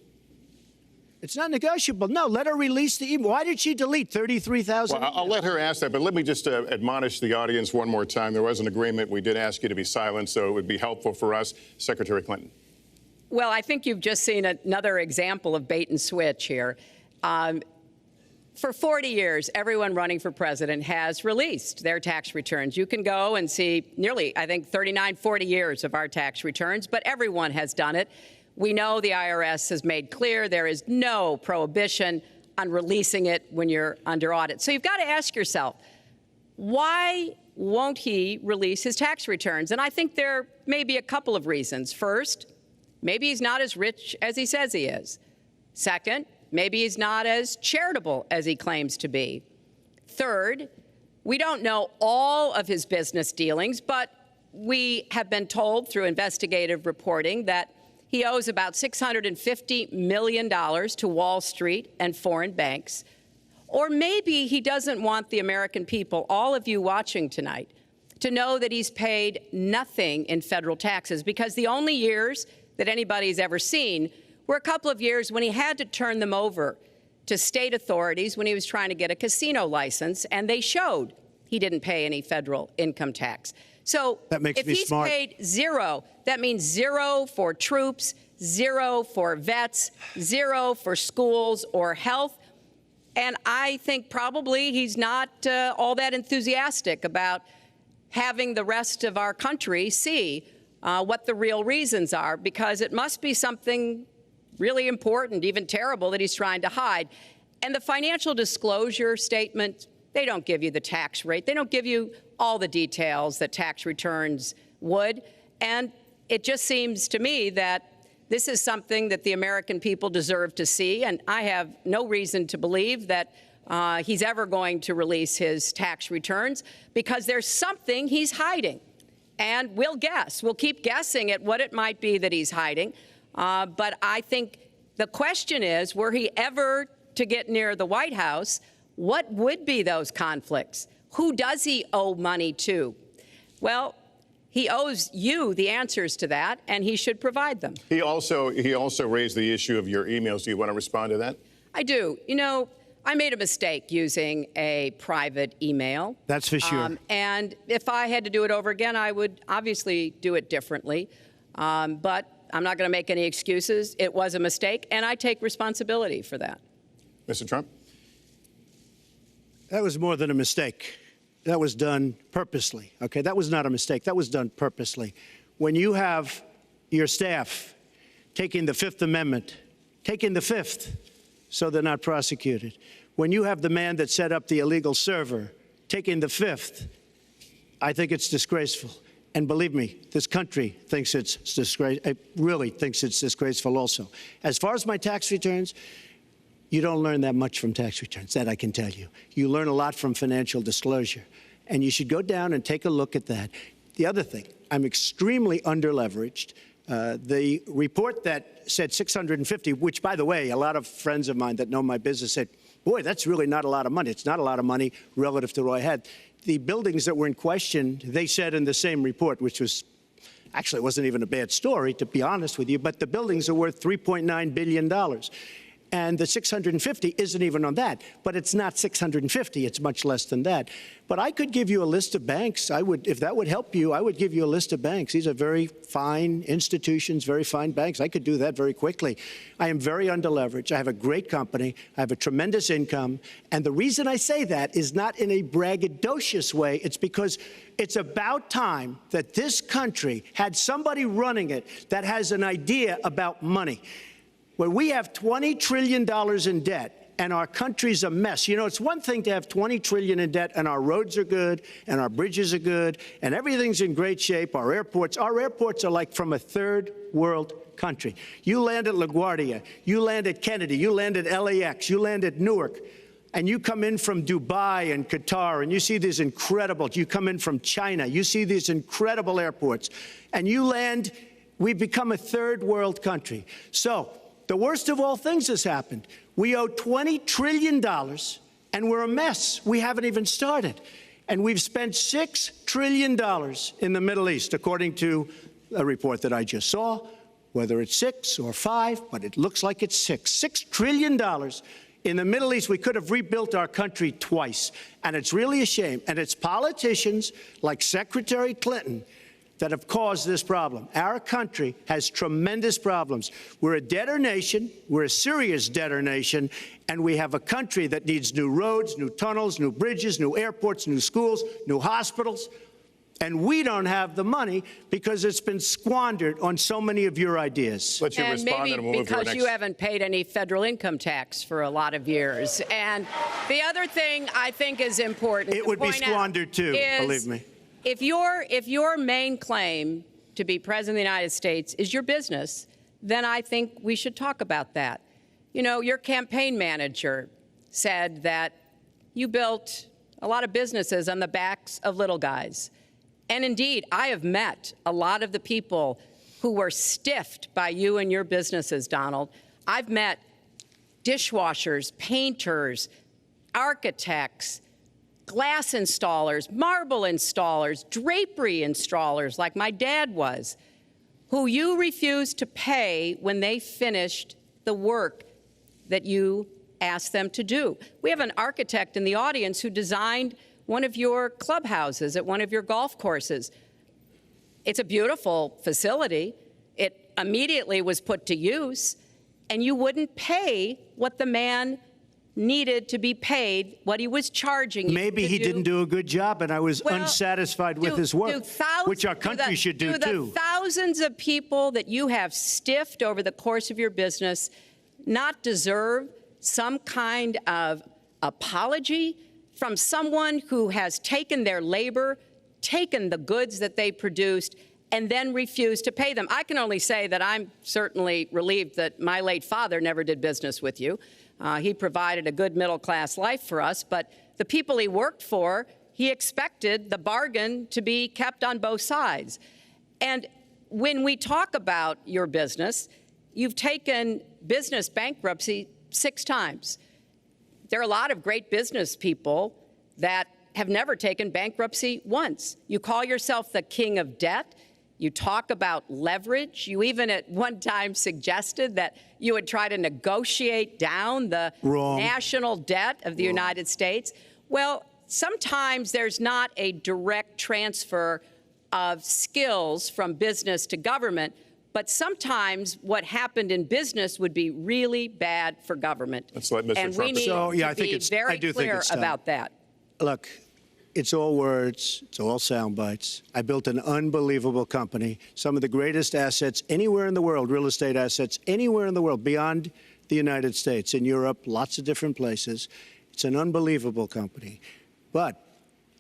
It's not negotiable. No, let her release the email. Why did she delete 33,000? Well, I'll let her ask that, but let me just admonish the audience one more time. There was an agreement. We did ask you to be silent, so it would be helpful for us. Secretary Clinton. Well, I think you've just seen another example of bait and switch here. For 40 years, everyone running for president has released their tax returns. You can go and see nearly, I think, 39, 40 years of our tax returns, but everyone has done it. We know the IRS has made clear there is no prohibition on releasing it when you're under audit. So you've got to ask yourself, why won't he release his tax returns? And I think there may be a couple of reasons. First, maybe he's not as rich as he says he is. Second, maybe he's not as charitable as he claims to be. Third, we don't know all of his business dealings, but we have been told through investigative reporting that he owes about $650 million to Wall Street and foreign banks. Or maybe he doesn't want the American people, all of you watching tonight, to know that he's paid nothing in federal taxes, because the only years that anybody's ever seen were a couple of years when he had to turn them over to state authorities when he was trying to get a casino license, and they showed he didn't pay any federal income tax. So That makes if me he's smart. paid zero, that means zero for troops, zero for vets, zero for schools or health. And I think probably he's not all that enthusiastic about having the rest of our country see what the real reasons are, because it must be something really important, even terrible, that he's trying to hide. And the financial disclosure statement, they don't give you the tax rate. They don't give you all the details that tax returns would. And it just seems to me that this is something that the American people deserve to see. And I have no reason to believe that he's ever going to release his tax returns, because there's something he's hiding. And we'll guess. We'll keep guessing at what it might be that he's hiding. But I think the question is, were he ever to get near the White House, what would be those conflicts? Who does he owe money to? Well, he owes you the answers to that, and he should provide them. He also raised the issue of your emails. Do you want to respond to that? I do. You know, I made a mistake using a private email. That's for sure. And if I had to do it over again, I would obviously do it differently. But I'm not going to make any excuses. It was a mistake, and I take responsibility for that. Mr. Trump? That was more than a mistake. That was done purposely, okay? That was not a mistake. That was done purposely. When you have your staff taking the Fifth Amendment, taking the Fifth, so they're not prosecuted. When you have the man that set up the illegal server taking the Fifth, I think it's disgraceful. And believe me, this country thinks it's disgraceful. It really thinks it's disgraceful also. As far as my tax returns, you don't learn that much from tax returns, that I can tell you. You learn a lot from financial disclosure. And you should go down and take a look at that. The other thing, I'm extremely underleveraged. The report that said 650, which, by the way, a lot of friends of mine that know my business said, boy, that's really not a lot of money. It's not a lot of money relative to what I had. The buildings that were in question, they said in the same report, which was actually, it wasn't even a bad story, to be honest with you, but the buildings are worth $3.9 billion. And the 650 isn't even on that. But it's not 650. It's much less than that. But I could give you a list of banks. I would, if that would help you, I would give you a list of banks. These are very fine institutions, very fine banks. I could do that very quickly. I am very underleveraged. I have a great company. I have a tremendous income. And the reason I say that is not in a braggadocious way. It's because it's about time that this country had somebody running it that has an idea about money. When we have $20 trillion in debt and our country's a mess. You know, it's one thing to have $20 trillion in debt and our roads are good and our bridges are good and everything's in great shape. Our airports are like from a third world country. You land at LaGuardia, you land at Kennedy, you land at LAX, you land at Newark, and you come in from Dubai and Qatar and you see these incredible, you come in from China, you see these incredible airports, and you land, we've become a third world country. So, the worst of all things has happened. We owe $20 trillion, and we're a mess. We haven't even started. And we've spent $6 trillion in the Middle East, according to a report that I just saw, whether it's 6 or 5, but it looks like it's 6. $6 trillion in the Middle East. We could have rebuilt our country twice. And it's really a shame. And it's politicians like Secretary Clinton that have caused this problem. Our country has tremendous problems. We're a debtor nation, we're a serious debtor nation, and we have a country that needs new roads, new tunnels, new bridges, new airports, new schools, new hospitals. And we don't have the money because it's been squandered on so many of your ideas. Let you and respond, maybe and we'll move to our because next. you haven't paid any federal income tax for a lot of years. And the other thing I think is important. It would be squandered too, believe me. If your main claim to be president of the United States is your business, then I think we should talk about that. You know, your campaign manager said that you built a lot of businesses on the backs of little guys. And indeed, I have met a lot of the people who were stiffed by you and your businesses, Donald. I've met dishwashers, painters, architects, glass installers, marble installers, drapery installers, like my dad was, who you refused to pay when they finished the work that you asked them to do. We have an architect in the audience who designed one of your clubhouses at one of your golf courses. It's a beautiful facility. It immediately was put to use, and you wouldn't pay what the man needed to be paid, what he was charging you. Maybe to he do. didn't do a good job, and I was Well, unsatisfied with his work, which our country should do the too. thousands of people that you have stiffed over the course of your business not deserve some kind of apology from someone who has taken their labor, taken the goods that they produced, and then refused to pay them? I can only say that I'm certainly relieved that my late father never did business with you. He provided a good middle-class life for us, but the people he worked for, he expected the bargain to be kept on both sides. And when we talk about your business, you've taken business bankruptcy 6 times. There are a lot of great business people that have never taken bankruptcy once. You call yourself the king of debt. You talk about leverage. You even at one time suggested that you would try to negotiate down the national debt of the United States. Well, sometimes there's not a direct transfer of skills from business to government, but sometimes what happened in business would be really bad for government. Let's let Mr. And Trump we need So, yeah, to I think be it's- very I do think clear it's time. about that. Look, it's all words, it's all sound bites. I built an unbelievable company, some of the greatest assets anywhere in the world, real estate assets anywhere in the world, beyond the United States, in Europe, lots of different places. It's an unbelievable company. But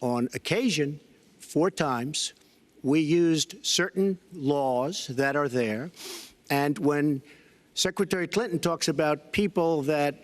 on occasion, 4 times, we used certain laws that are there. And when Secretary Clinton talks about people that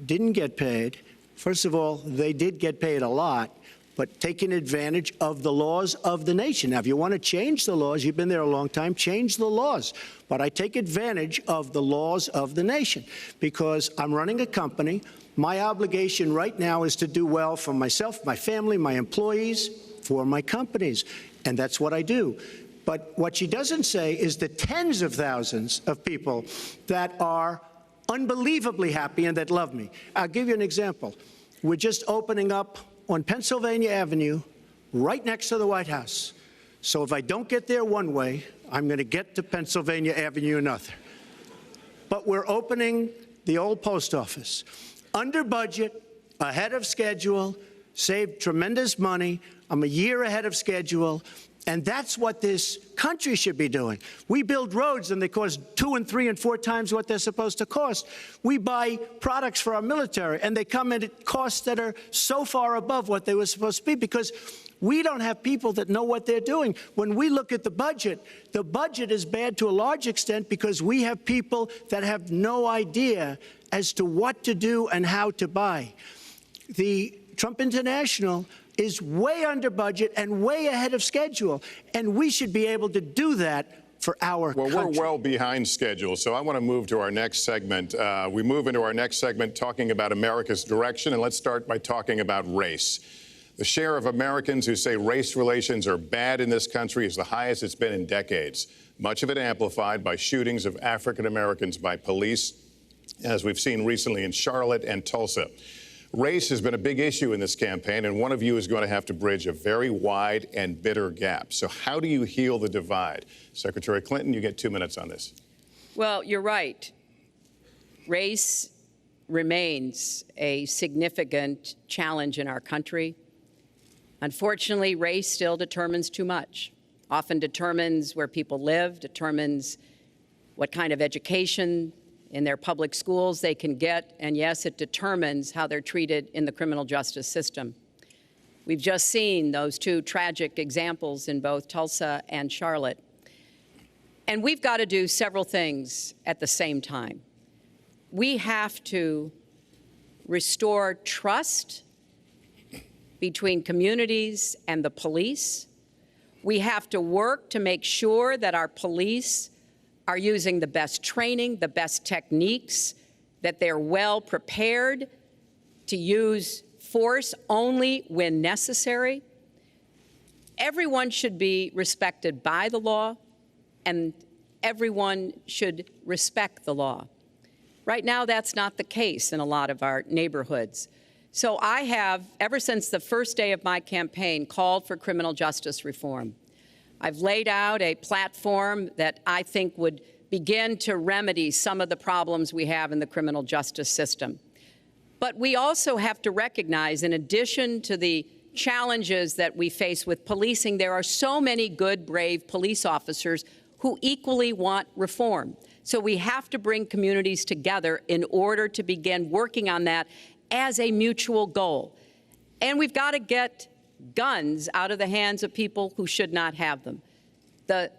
didn't get paid, first of all, they did get paid a lot, but taking advantage of the laws of the nation. Now, if you want to change the laws, you've been there a long time, change the laws. But I take advantage of the laws of the nation because I'm running a company. My obligation right now is to do well for myself, my family, my employees, for my companies. And that's what I do. But what she doesn't say is the tens of thousands of people that are unbelievably happy and that love me. I'll give you an example. We're just opening up on Pennsylvania Avenue, right next to the White House. So if I don't get there one way, I'm going to get to Pennsylvania Avenue another. But we're opening the old post office. Under budget, ahead of schedule, saved tremendous money. I'm a year ahead of schedule. And that's what this country should be doing. We build roads and they cost 2 and 3 and 4 times what they're supposed to cost. We buy products for our military and they come in at costs that are so far above what they were supposed to be because we don't have people that know what they're doing. When we look at the budget is bad to a large extent because we have people that have no idea as to what to do and how to buy. The Trump International is way under budget and way ahead of schedule. And we should be able to do that for our country. Well, we're well behind schedule, so I want to move to our next segment. We move into our next segment talking about America's direction, and let's start by talking about race. The share of Americans who say race relations are bad in this country is the highest it's been in decades, much of it amplified by shootings of African Americans by police, as we've seen recently in Charlotte and Tulsa. Race has been a big issue in this campaign, and one of you is going to have to bridge a very wide and bitter gap. So how do you heal the divide? Secretary Clinton, you get 2 minutes on this. Well, you're right. Race remains a significant challenge in our country. Unfortunately, race still determines too much, often determines where people live, determines what kind of education in their public schools they can get, and yes, it determines how they're treated in the criminal justice system. We've just seen those 2 tragic examples in both Tulsa and Charlotte. And we've got to do several things at the same time. We have to restore trust between communities and the police. We have to work to make sure that our police are using the best training, the best techniques, that they're well prepared to use force only when necessary. Everyone should be respected by the law, and everyone should respect the law. Right now, that's not the case in a lot of our neighborhoods. So I have, ever since the first day of my campaign, called for criminal justice reform. I've laid out a platform that I think would begin to remedy some of the problems we have in the criminal justice system. But we also have to recognize, in addition to the challenges that we face with policing, there are so many good, brave police officers who equally want reform. So we have to bring communities together in order to begin working on that as a mutual goal. And we've got to get guns out of the hands of people who should not have them. The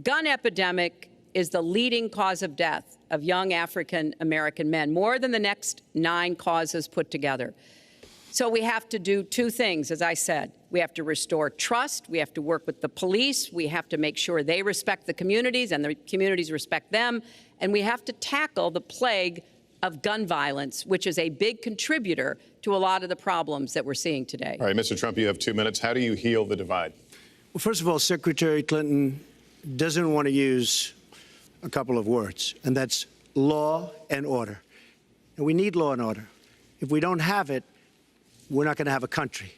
gun epidemic is the leading cause of death of young African American men, more than the next 9 causes put together. So we have to do 2 things, as I said. We have to restore trust. We have to work with the police. We have to make sure they respect the communities and the communities respect them. And we have to tackle the plague of gun violence, which is a big contributor to a lot of the problems that we're seeing today. All right, Mr. Trump, you have 2 minutes. How do you heal the divide? Well, first of all, Secretary Clinton doesn't want to use a couple of words, and that's law and order. And we need law and order. If we don't have it, we're not going to have a country.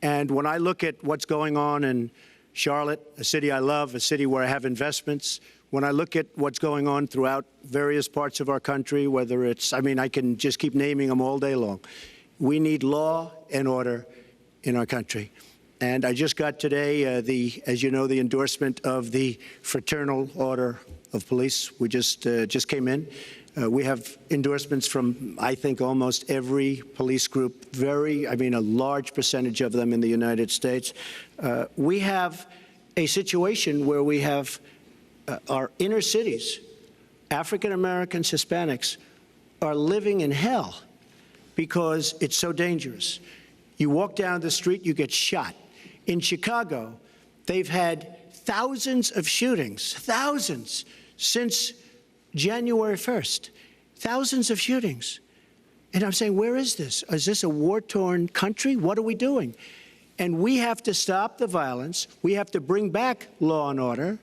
And when I look at what's going on in Charlotte, a city I love, a city where I have investments, when I look at what's going on throughout various parts of our country, whether it's, I mean, I can just keep naming them all day long. We need law and order in our country. And I just got today, as you know, the endorsement of the Fraternal Order of Police. We just came in. We have endorsements from, I think, almost every police group, a large percentage of them in the United States. We have a situation where we have our inner cities, African Americans, Hispanics, are living in hell because it's so dangerous. You walk down the street, you get shot. In Chicago, they've had thousands of shootings, thousands, since January 1st. Thousands of shootings. And I'm saying, where is this? Is this a war-torn country? What are we doing? And we have to stop the violence. We have to bring back law and order.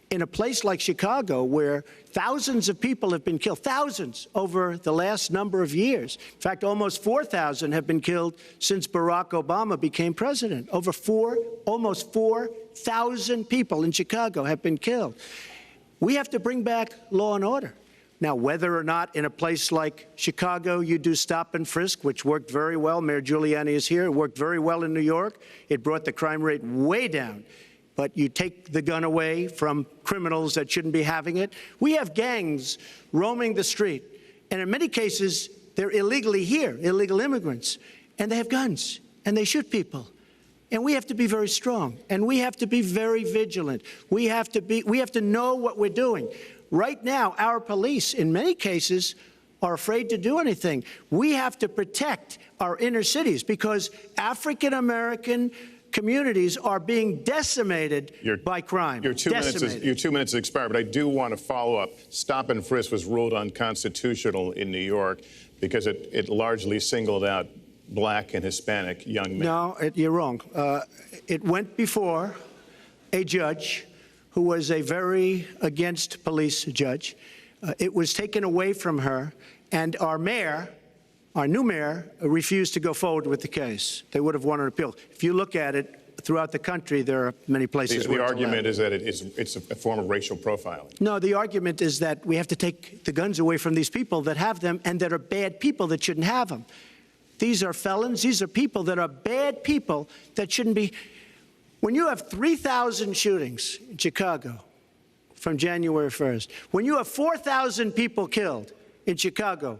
In a place like Chicago, where thousands of people have been killed, thousands over the last number of years. In fact, almost 4,000 have been killed since Barack Obama became president. Almost 4,000 people in Chicago have been killed. We have to bring back law and order. Now, whether or not in a place like Chicago you do stop and frisk, which worked very well, Mayor Giuliani is here, it worked very well in New York. It brought the crime rate way down. But you take the gun away from criminals that shouldn't be having it. We have gangs roaming the street, and in many cases, they're illegally here, illegal immigrants, and they have guns, and they shoot people. And we have to be very strong, and we have to be very vigilant. We have to know what we're doing. Right now, our police, in many cases, are afraid to do anything. We have to protect our inner cities because African American communities are being decimated by crime. Your 2 minutes has expired, but I do want to follow up. Stop and frisk was ruled unconstitutional in New York because it largely singled out Black and Hispanic young men. No, you're wrong. It went before a judge who was a very against police judge. It was taken away from her, and our new mayor, refused to go forward with the case. They would have won an appeal. If you look at it throughout the country, there are many places where the argument is that it's a form of racial profiling. No, the argument is that we have to take the guns away from these people that have them and that are bad people that shouldn't have them. These are felons. These are people that are bad people that shouldn't be. When you have 3,000 shootings in Chicago from January 1st, when you have 4,000 people killed in Chicago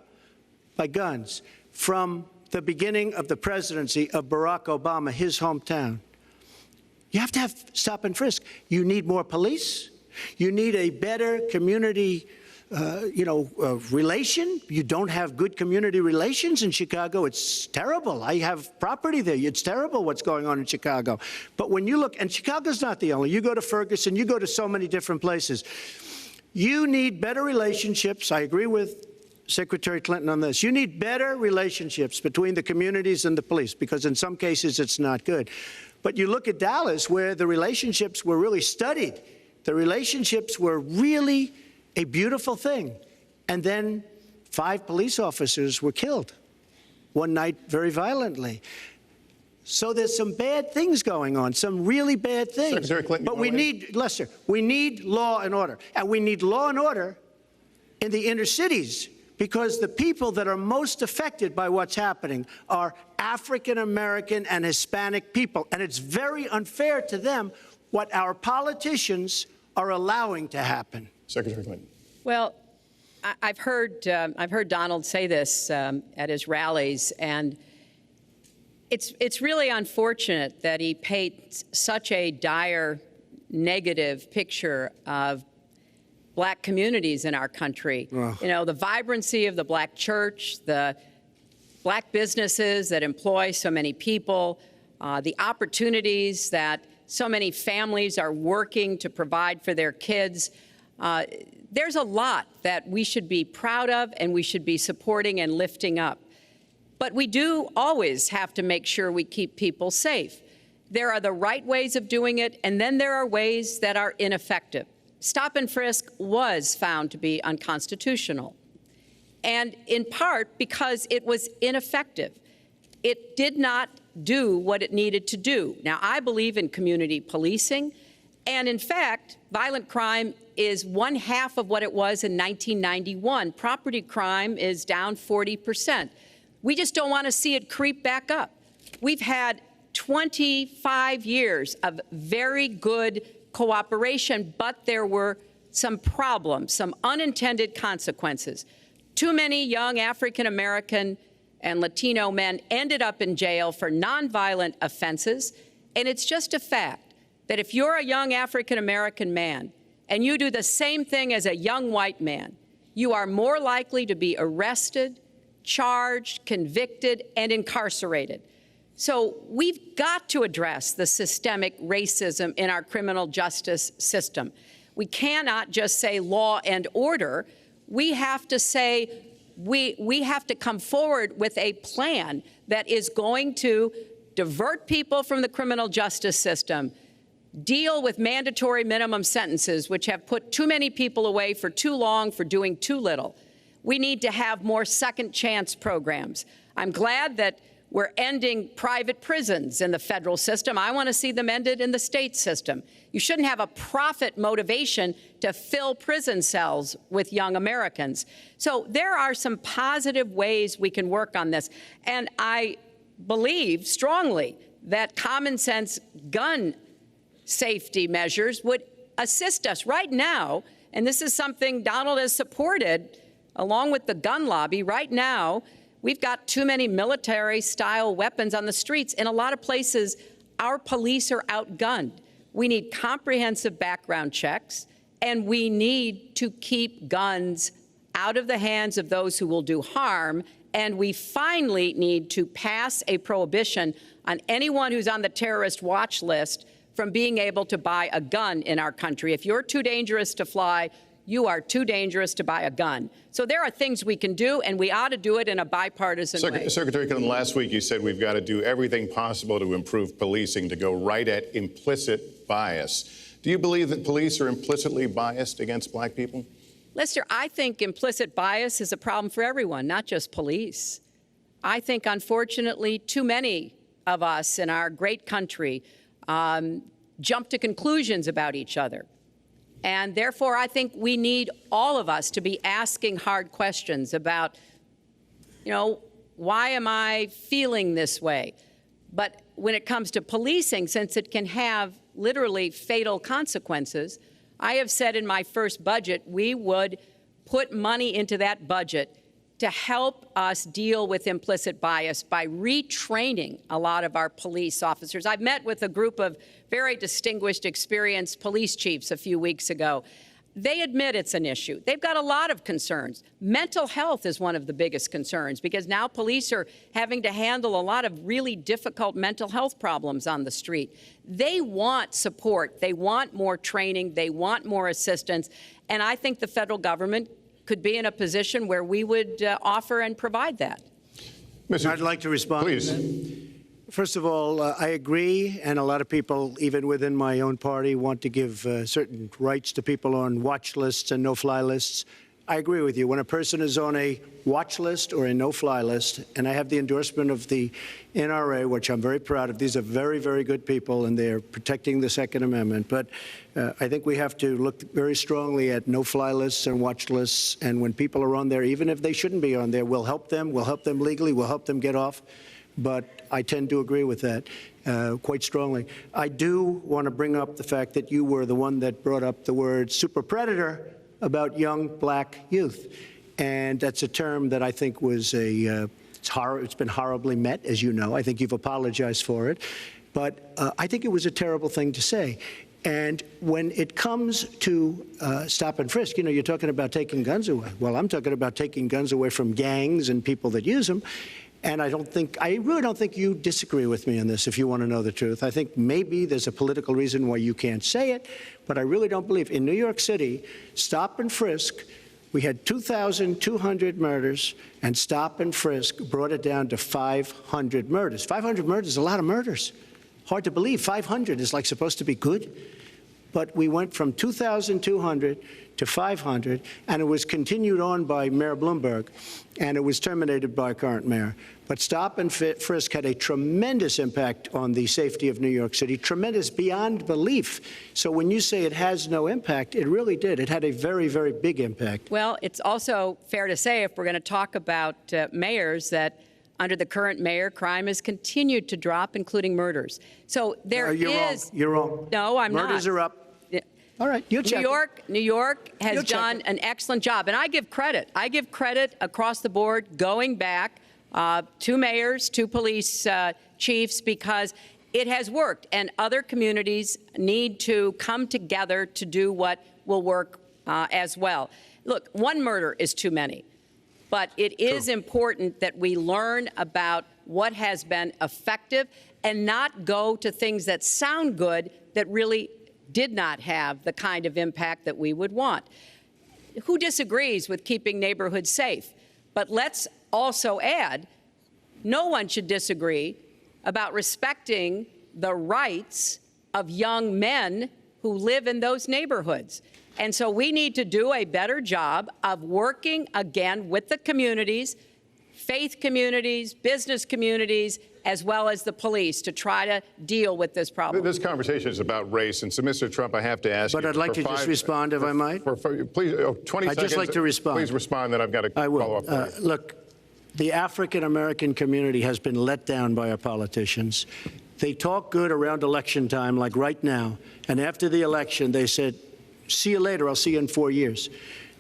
by guns from the beginning of the presidency of Barack Obama, his hometown, you have to have stop and frisk. You need more police. You need a better community relation. You don't have good community relations in Chicago. It's terrible. I have property there. It's terrible what's going on in Chicago. But when you look, and Chicago's not the only, you go to Ferguson, you go to so many different places. You need better relationships. I agree with Secretary Clinton on this. You need better relationships between the communities and the police, because in some cases it's not good. But you look at Dallas, where the relationships were really studied. The relationships were really a beautiful thing. And then 5 police officers were killed one night very violently. So there's some bad things going on, some really bad things. Secretary Clinton, but we need, Lester, we need law and order. And we need law and order in the inner cities, because the people that are most affected by what's happening are African American and Hispanic people. And it's very unfair to them what our politicians are allowing to happen. Secretary Clinton. Well, I've heard Donald say this at his rallies, and it's really unfortunate that he paints such a dire, negative picture of Black communities in our country. You know, the vibrancy of the Black church, the Black businesses that employ so many people, the opportunities that so many families are working to provide for their kids. There's a lot that we should be proud of and we should be supporting and lifting up. But we do always have to make sure we keep people safe. There are the right ways of doing it, and then there are ways that are ineffective. Stop and frisk was found to be unconstitutional, and in part because it was ineffective. It did not do what it needed to do. Now, I believe in community policing, and in fact, violent crime is 1/2 of what it was in 1991. Property crime is down 40%. We just don't want to see it creep back up. We've had 25 years of very good cooperation, but there were some problems, some unintended consequences. Too many young African American and Latino men ended up in jail for nonviolent offenses, and it's just a fact that if you're a young African American man and you do the same thing as a young white man, you are more likely to be arrested, charged, convicted, and incarcerated. So we've got to address the systemic racism in our criminal justice system. We cannot just say law and order. We have to say we have to come forward with a plan that is going to divert people from the criminal justice system, deal with mandatory minimum sentences, which have put too many people away for too long for doing too little. We need to have more second chance programs. I'm glad that we're ending private prisons in the federal system. I want to see them ended in the state system. You shouldn't have a profit motivation to fill prison cells with young Americans. So there are some positive ways we can work on this. And I believe strongly that common sense gun safety measures would assist us right now. And this is something Donald has supported along with the gun lobby. Right now, we've got too many military-style weapons on the streets. In a lot of places, our police are outgunned. We need comprehensive background checks, and we need to keep guns out of the hands of those who will do harm. And we finally need to pass a prohibition on anyone who's on the terrorist watch list from being able to buy a gun in our country. If you're too dangerous to fly, you are too dangerous to buy a gun. So there are things we can do, and we ought to do it in a bipartisan way. Secretary Clinton, last week you said we've got to do everything possible to improve policing, to go right at implicit bias. Do you believe that police are implicitly biased against Black people? Lester, I think implicit bias is a problem for everyone, not just police. I think, unfortunately, too many of us in our great country jump to conclusions about each other. And therefore, I think we need all of us to be asking hard questions about, why am I feeling this way? But when it comes to policing, since it can have literally fatal consequences, I have said in my first budget we would put money into that budget to help us deal with implicit bias by retraining a lot of our police officers. I've met with a group of very distinguished, experienced police chiefs a few weeks ago. they admit it's an issue. They've got a lot of concerns. Mental health is one of the biggest concerns because now police are having to handle a lot of really difficult mental health problems on the street. They want support. They want more training. They want more assistance. And I think the federal government could be in a position where we would offer and provide that. I'd like to respond. Please. First of all, I agree, and a lot of people, even within my own party, want to give certain rights to people on watch lists and no-fly lists. I agree with you. When a person is on a watch list or a no-fly list, and I have the endorsement of the NRA, which I'm very proud of. These are very, very good people, and they're protecting the Second Amendment. But I think we have to look very strongly at no-fly lists and watch lists. And when people are on there, even if they shouldn't be on there, we'll help them. We'll help them legally. We'll help them get off. But I tend to agree with that quite strongly. I do want to bring up the fact that you were the one that brought up the word super predator about young black youth. And that's a term that I think was it's been horribly met, as you know. I think you've apologized for it. But I think it was a terrible thing to say. And when it comes to stop and frisk, you're talking about taking guns away. Well, I'm talking about taking guns away from gangs and people that use them. And I really don't think you disagree with me on this, if you want to know the truth. I think maybe there's a political reason why you can't say it, but I really don't believe. In New York City, stop and frisk, we had 2,200 murders, and stop and frisk brought it down to 500 murders. 500 murders is a lot of murders. Hard to believe. 500 is like supposed to be good. But we went from 2,200 to 500, and it was continued on by Mayor Bloomberg, and it was terminated by current mayor. But stop and frisk had a tremendous impact on the safety of New York City, tremendous beyond belief. So when you say it has no impact, it really did. It had a very, very big impact. Well, it's also fair to say, if we're going to talk about mayors, that under the current mayor, crime has continued to drop, including murders. So there You're is. wrong. You're wrong. No, I'm not. Murders are up. All right, you check. New York has done an excellent job, and I give credit. I give credit across the board, going back to mayors, to police chiefs, because it has worked, and other communities need to come together to do what will work as well. Look, one murder is too many, but it is important that we learn about what has been effective and not go to things that sound good that really did not have the kind of impact that we would want. Who disagrees with keeping neighborhoods safe? But let's also add, no one should disagree about respecting the rights of young men who live in those neighborhoods. And so we need to do a better job of working again with the communities, faith communities, business communities, as well as the police, to try to deal with this problem. This conversation is about race, and so, Mr. Trump, I have to ask you. But I'd like to just respond, if I might. Please, 20 seconds. I'd just like to respond. Please respond, then I've got to follow up. I will. Look, the African-American community has been let down by our politicians. They talk good around election time, like right now, and after the election, they said, see you later, I'll see you in 4 years.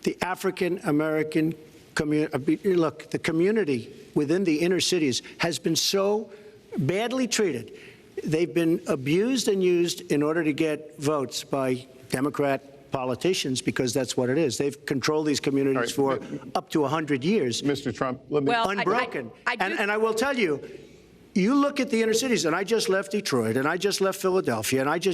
The African-American community, look, the community within the inner cities has been so badly treated. They've been abused and used in order to get votes by Democrat politicians, because that's what it is. They've controlled these communities for up to 100 years. Mr. Trump, let me... Well, unbroken. And I will tell you, you look at the inner cities, and I just left Detroit, and I just left Philadelphia, and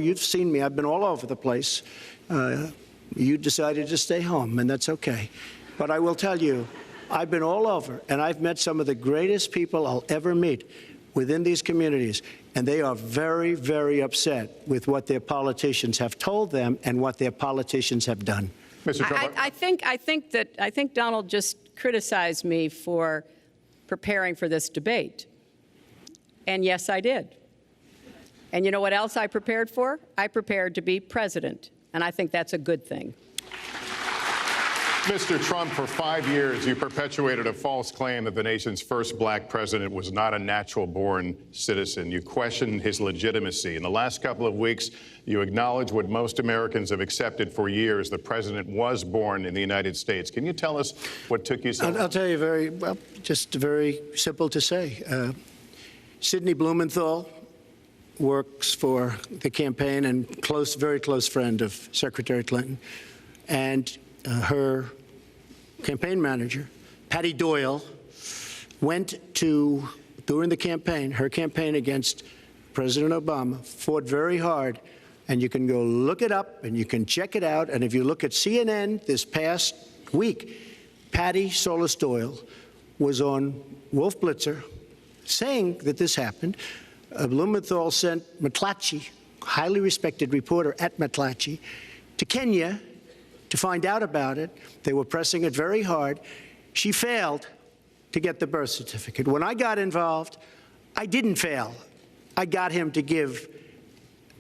you've seen me. I've been all over the place. You decided to stay home, and that's okay. But I will tell you, I've been all over, and I've met some of the greatest people I'll ever meet within these communities, and they are very, very upset with what their politicians have told them and what their politicians have done. Mr. Trump, I think Donald just criticized me for preparing for this debate. And yes, I did. And you know what else I prepared for? I prepared to be president, and I think that's a good thing. Mr. Trump, for 5 years, you perpetuated a false claim that the nation's first black president was not a natural-born citizen. You questioned his legitimacy. In the last couple of weeks, you acknowledged what most Americans have accepted for years: the president was born in the United States. Can you tell us what took you so long? I'll tell you just very simple to say. Sidney Blumenthal works for the campaign and very close friend of Secretary Clinton. and her campaign manager, Patty Doyle, went to, during the campaign, her campaign against President Obama, fought very hard. And you can go look it up and you can check it out. And if you look at CNN this past week, Patty Solis Doyle was on Wolf Blitzer saying that this happened. Blumenthal sent McClatchy, highly respected reporter at McClatchy, to Kenya to find out about it. They were pressing it very hard. She failed to get the birth certificate. When I got involved, I didn't fail. I got him to give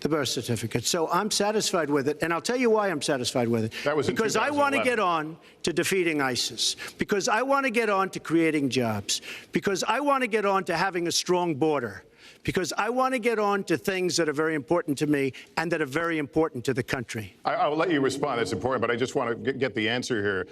the birth certificate. So I'm satisfied with it, and I'll tell you why I'm satisfied with it. That was in because I want to get on to defeating ISIS, because I want to get on to creating jobs, because I want to get on to having a strong border, because I want to get on to things that are very important to me and that are very important to the country. I'll let you respond. It's important, but I just want to get the answer here.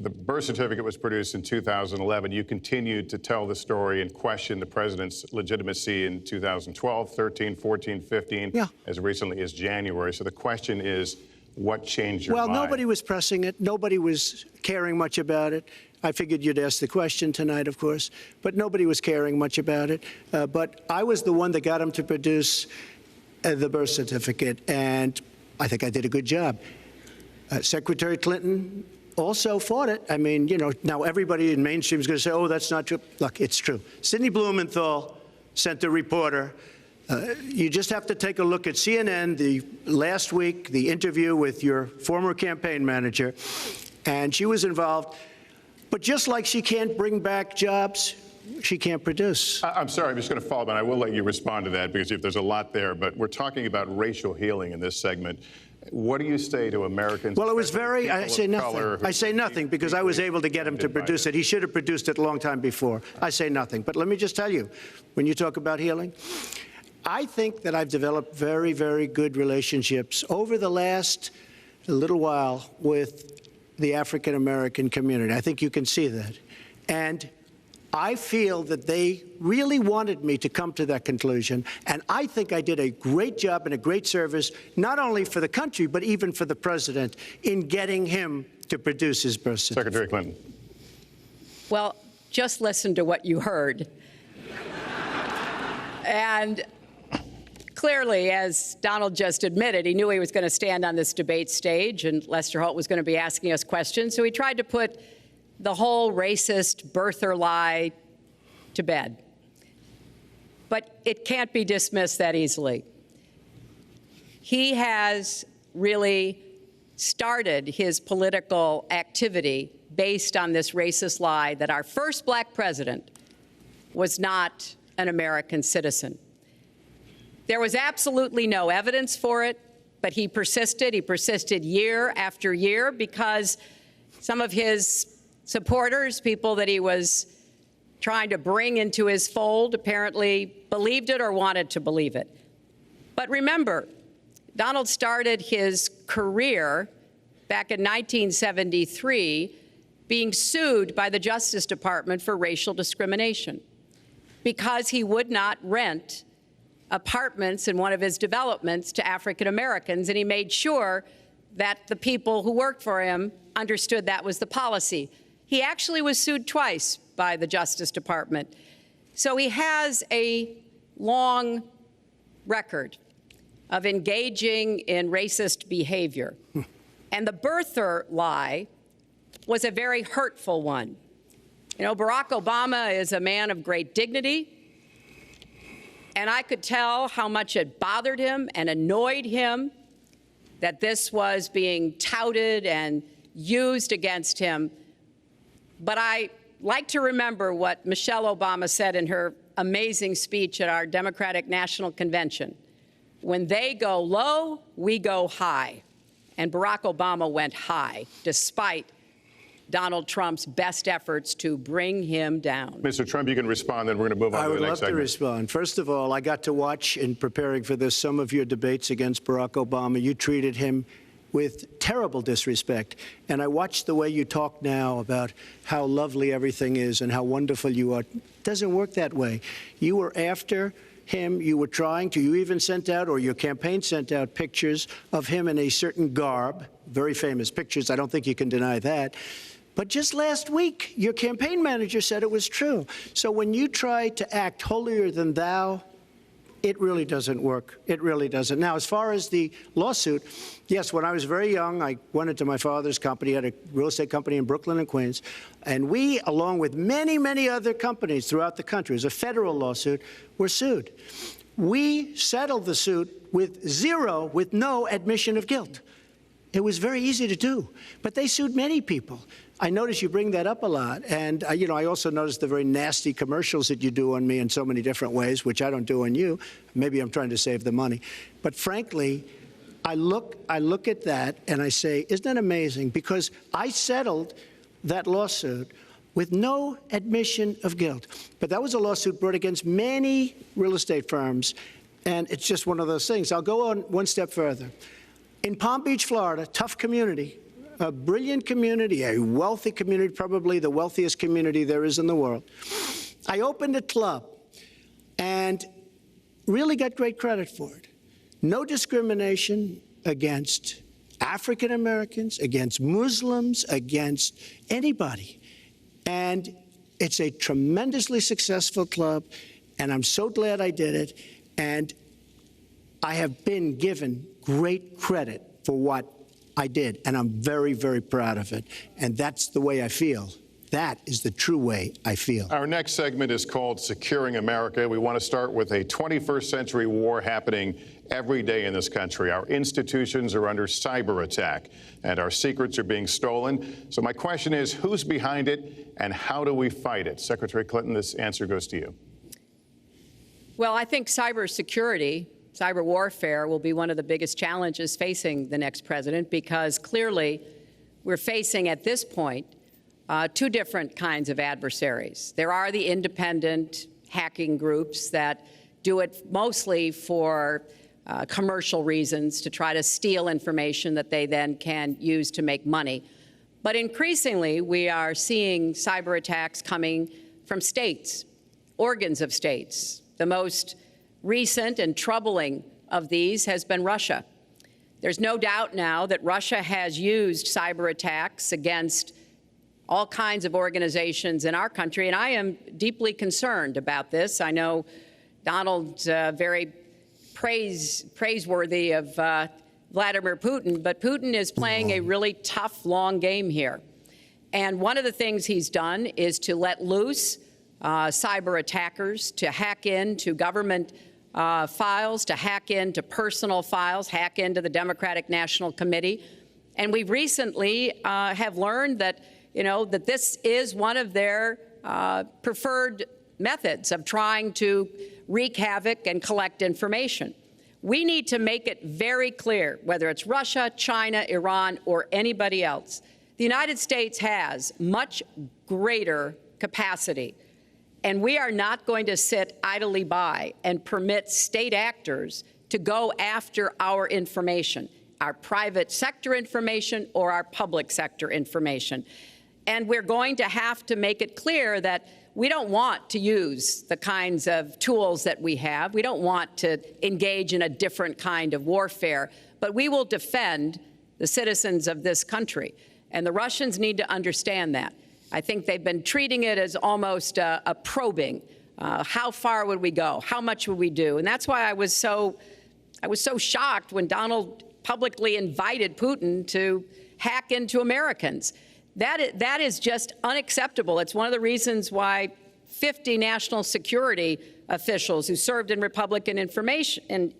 The birth certificate was produced in 2011. You continued to tell the story and question the president's legitimacy in 2012, 13, 14, 15, as recently as January. So the question is, what changed your mind? Well, nobody was pressing it. Nobody was caring much about it. I figured you'd ask the question tonight, of course, but nobody was caring much about it. But I was the one that got him to produce the birth certificate, and I think I did a good job. Secretary Clinton also fought it. I mean, you know, now everybody in mainstream is going to say, oh, that's not true. Look, it's true. Sidney Blumenthal sent a reporter. You just have to take a look at CNN last week, the interview with your former campaign manager, and she was involved. But just like she can't bring back jobs, she can't produce. I'm sorry, I'm just going to follow up, and I will let you respond to that because there's a lot there. But we're talking about racial healing in this segment. What do you say to Americans? Well, it was very, I say nothing. I say nothing because I was able to get him to produce it. He should have produced it a long time before. I say nothing. But let me just tell you, when you talk about healing, I think that I've developed very, very good relationships over the last little while with the African American community. I think you can see that. And I feel that they really wanted me to come to that conclusion, and I think I did a great job and a great service, not only for the country, but even for the president, in getting him to produce his birth certificate. Secretary Clinton. Well, just listen to what you heard. And clearly, as Donald just admitted, he knew he was going to stand on this debate stage, and Lester Holt was going to be asking us questions, so he tried to put the whole racist birther lie to bed. But it can't be dismissed that easily. He has really started his political activity based on this racist lie that our first black president was not an American citizen. There was absolutely no evidence for it, but he persisted. He persisted year after year because some of his supporters, people that he was trying to bring into his fold, apparently believed it or wanted to believe it. But remember, Donald started his career back in 1973 being sued by the Justice Department for racial discrimination because he would not rent apartments in one of his developments to African Americans, and he made sure that the people who worked for him understood that was the policy. He actually was sued twice by the Justice Department. So he has a long record of engaging in racist behavior. And the birther lie was a very hurtful one. You know, Barack Obama is a man of great dignity, and I could tell how much it bothered him and annoyed him that this was being touted and used against him. But I like to remember what Michelle Obama said in her amazing speech at our Democratic National Convention. When they go low, we go high. And Barack Obama went high, despite Donald Trump's best efforts to bring him down. Mr. Trump, you can respond, then we're going to move on to the next segment. I would love to respond. First of all, I got to watch, in preparing for this, some of your debates against Barack Obama. You treated him with terrible disrespect. And I watched the way you talk now about how lovely everything is and how wonderful you are. It doesn't work that way. You were after him. You even sent out, or your campaign sent out, pictures of him in a certain garb, very famous pictures. I don't think you can deny that. But just last week, your campaign manager said it was true. So when you try to act holier than thou, it really doesn't work. It really doesn't. Now, as far as the lawsuit, yes, when I was very young, I went into my father's company, had a real estate company in Brooklyn and Queens, and we, along with many, many other companies throughout the country, it was a federal lawsuit, were sued. We settled the suit with no admission of guilt. It was very easy to do, but they sued many people. I notice you bring that up a lot, and I also notice the very nasty commercials that you do on me in so many different ways, which I don't do on you. Maybe I'm trying to save the money, but frankly, I look at that and I say, isn't that amazing? Because I settled that lawsuit with no admission of guilt. But that was a lawsuit brought against many real estate firms, and it's just one of those things. I'll go on one step further. In Palm Beach, Florida, tough community, a brilliant community, a wealthy community, probably the wealthiest community there is in the world. I opened a club and really got great credit for it. No discrimination against African Americans, against Muslims, against anybody. And it's a tremendously successful club, and I'm so glad I did it. And I have been given great credit for what I did, and I'm very, very proud of it. And that's the way I feel. That is the true way I feel. Our next segment is called Securing America. We want to start with a 21st century war happening every day in this country. Our institutions are under cyber attack, and our secrets are being stolen. So my question is, who's behind it, and how do we fight it? Secretary Clinton, this answer goes to you. Well, I think cybersecurity, cyber warfare will be one of the biggest challenges facing the next president, because clearly we're facing at this point two different kinds of adversaries. There are the independent hacking groups that do it mostly for commercial reasons, to try to steal information that they then can use to make money. But increasingly, we are seeing cyber attacks coming from states, organs of states. The most recent and troubling of these has been Russia. There's no doubt now that Russia has used cyber attacks against all kinds of organizations in our country, and I am deeply concerned about this. I know Donald's very praiseworthy of Vladimir Putin, but Putin is playing a really tough, long game here. And one of the things he's done is to let loose cyber attackers to hack into government files, to hack into personal files, hack into the Democratic National Committee. And we recently have learned that, that this is one of their preferred methods of trying to wreak havoc and collect information. We need to make it very clear, whether it's Russia, China, Iran, or anybody else, the United States has much greater capacity. And we are not going to sit idly by and permit state actors to go after our information, our private sector information or our public sector information. And we're going to have to make it clear that we don't want to use the kinds of tools that we have. We don't want to engage in a different kind of warfare, but we will defend the citizens of this country. And the Russians need to understand that. I think they've been treating it as almost a probing. How far would we go? How much would we do? And that's why I was so shocked when Donald publicly invited Putin to hack into Americans. That is just unacceptable. It's one of the reasons why 50 national security officials who served in Republican administration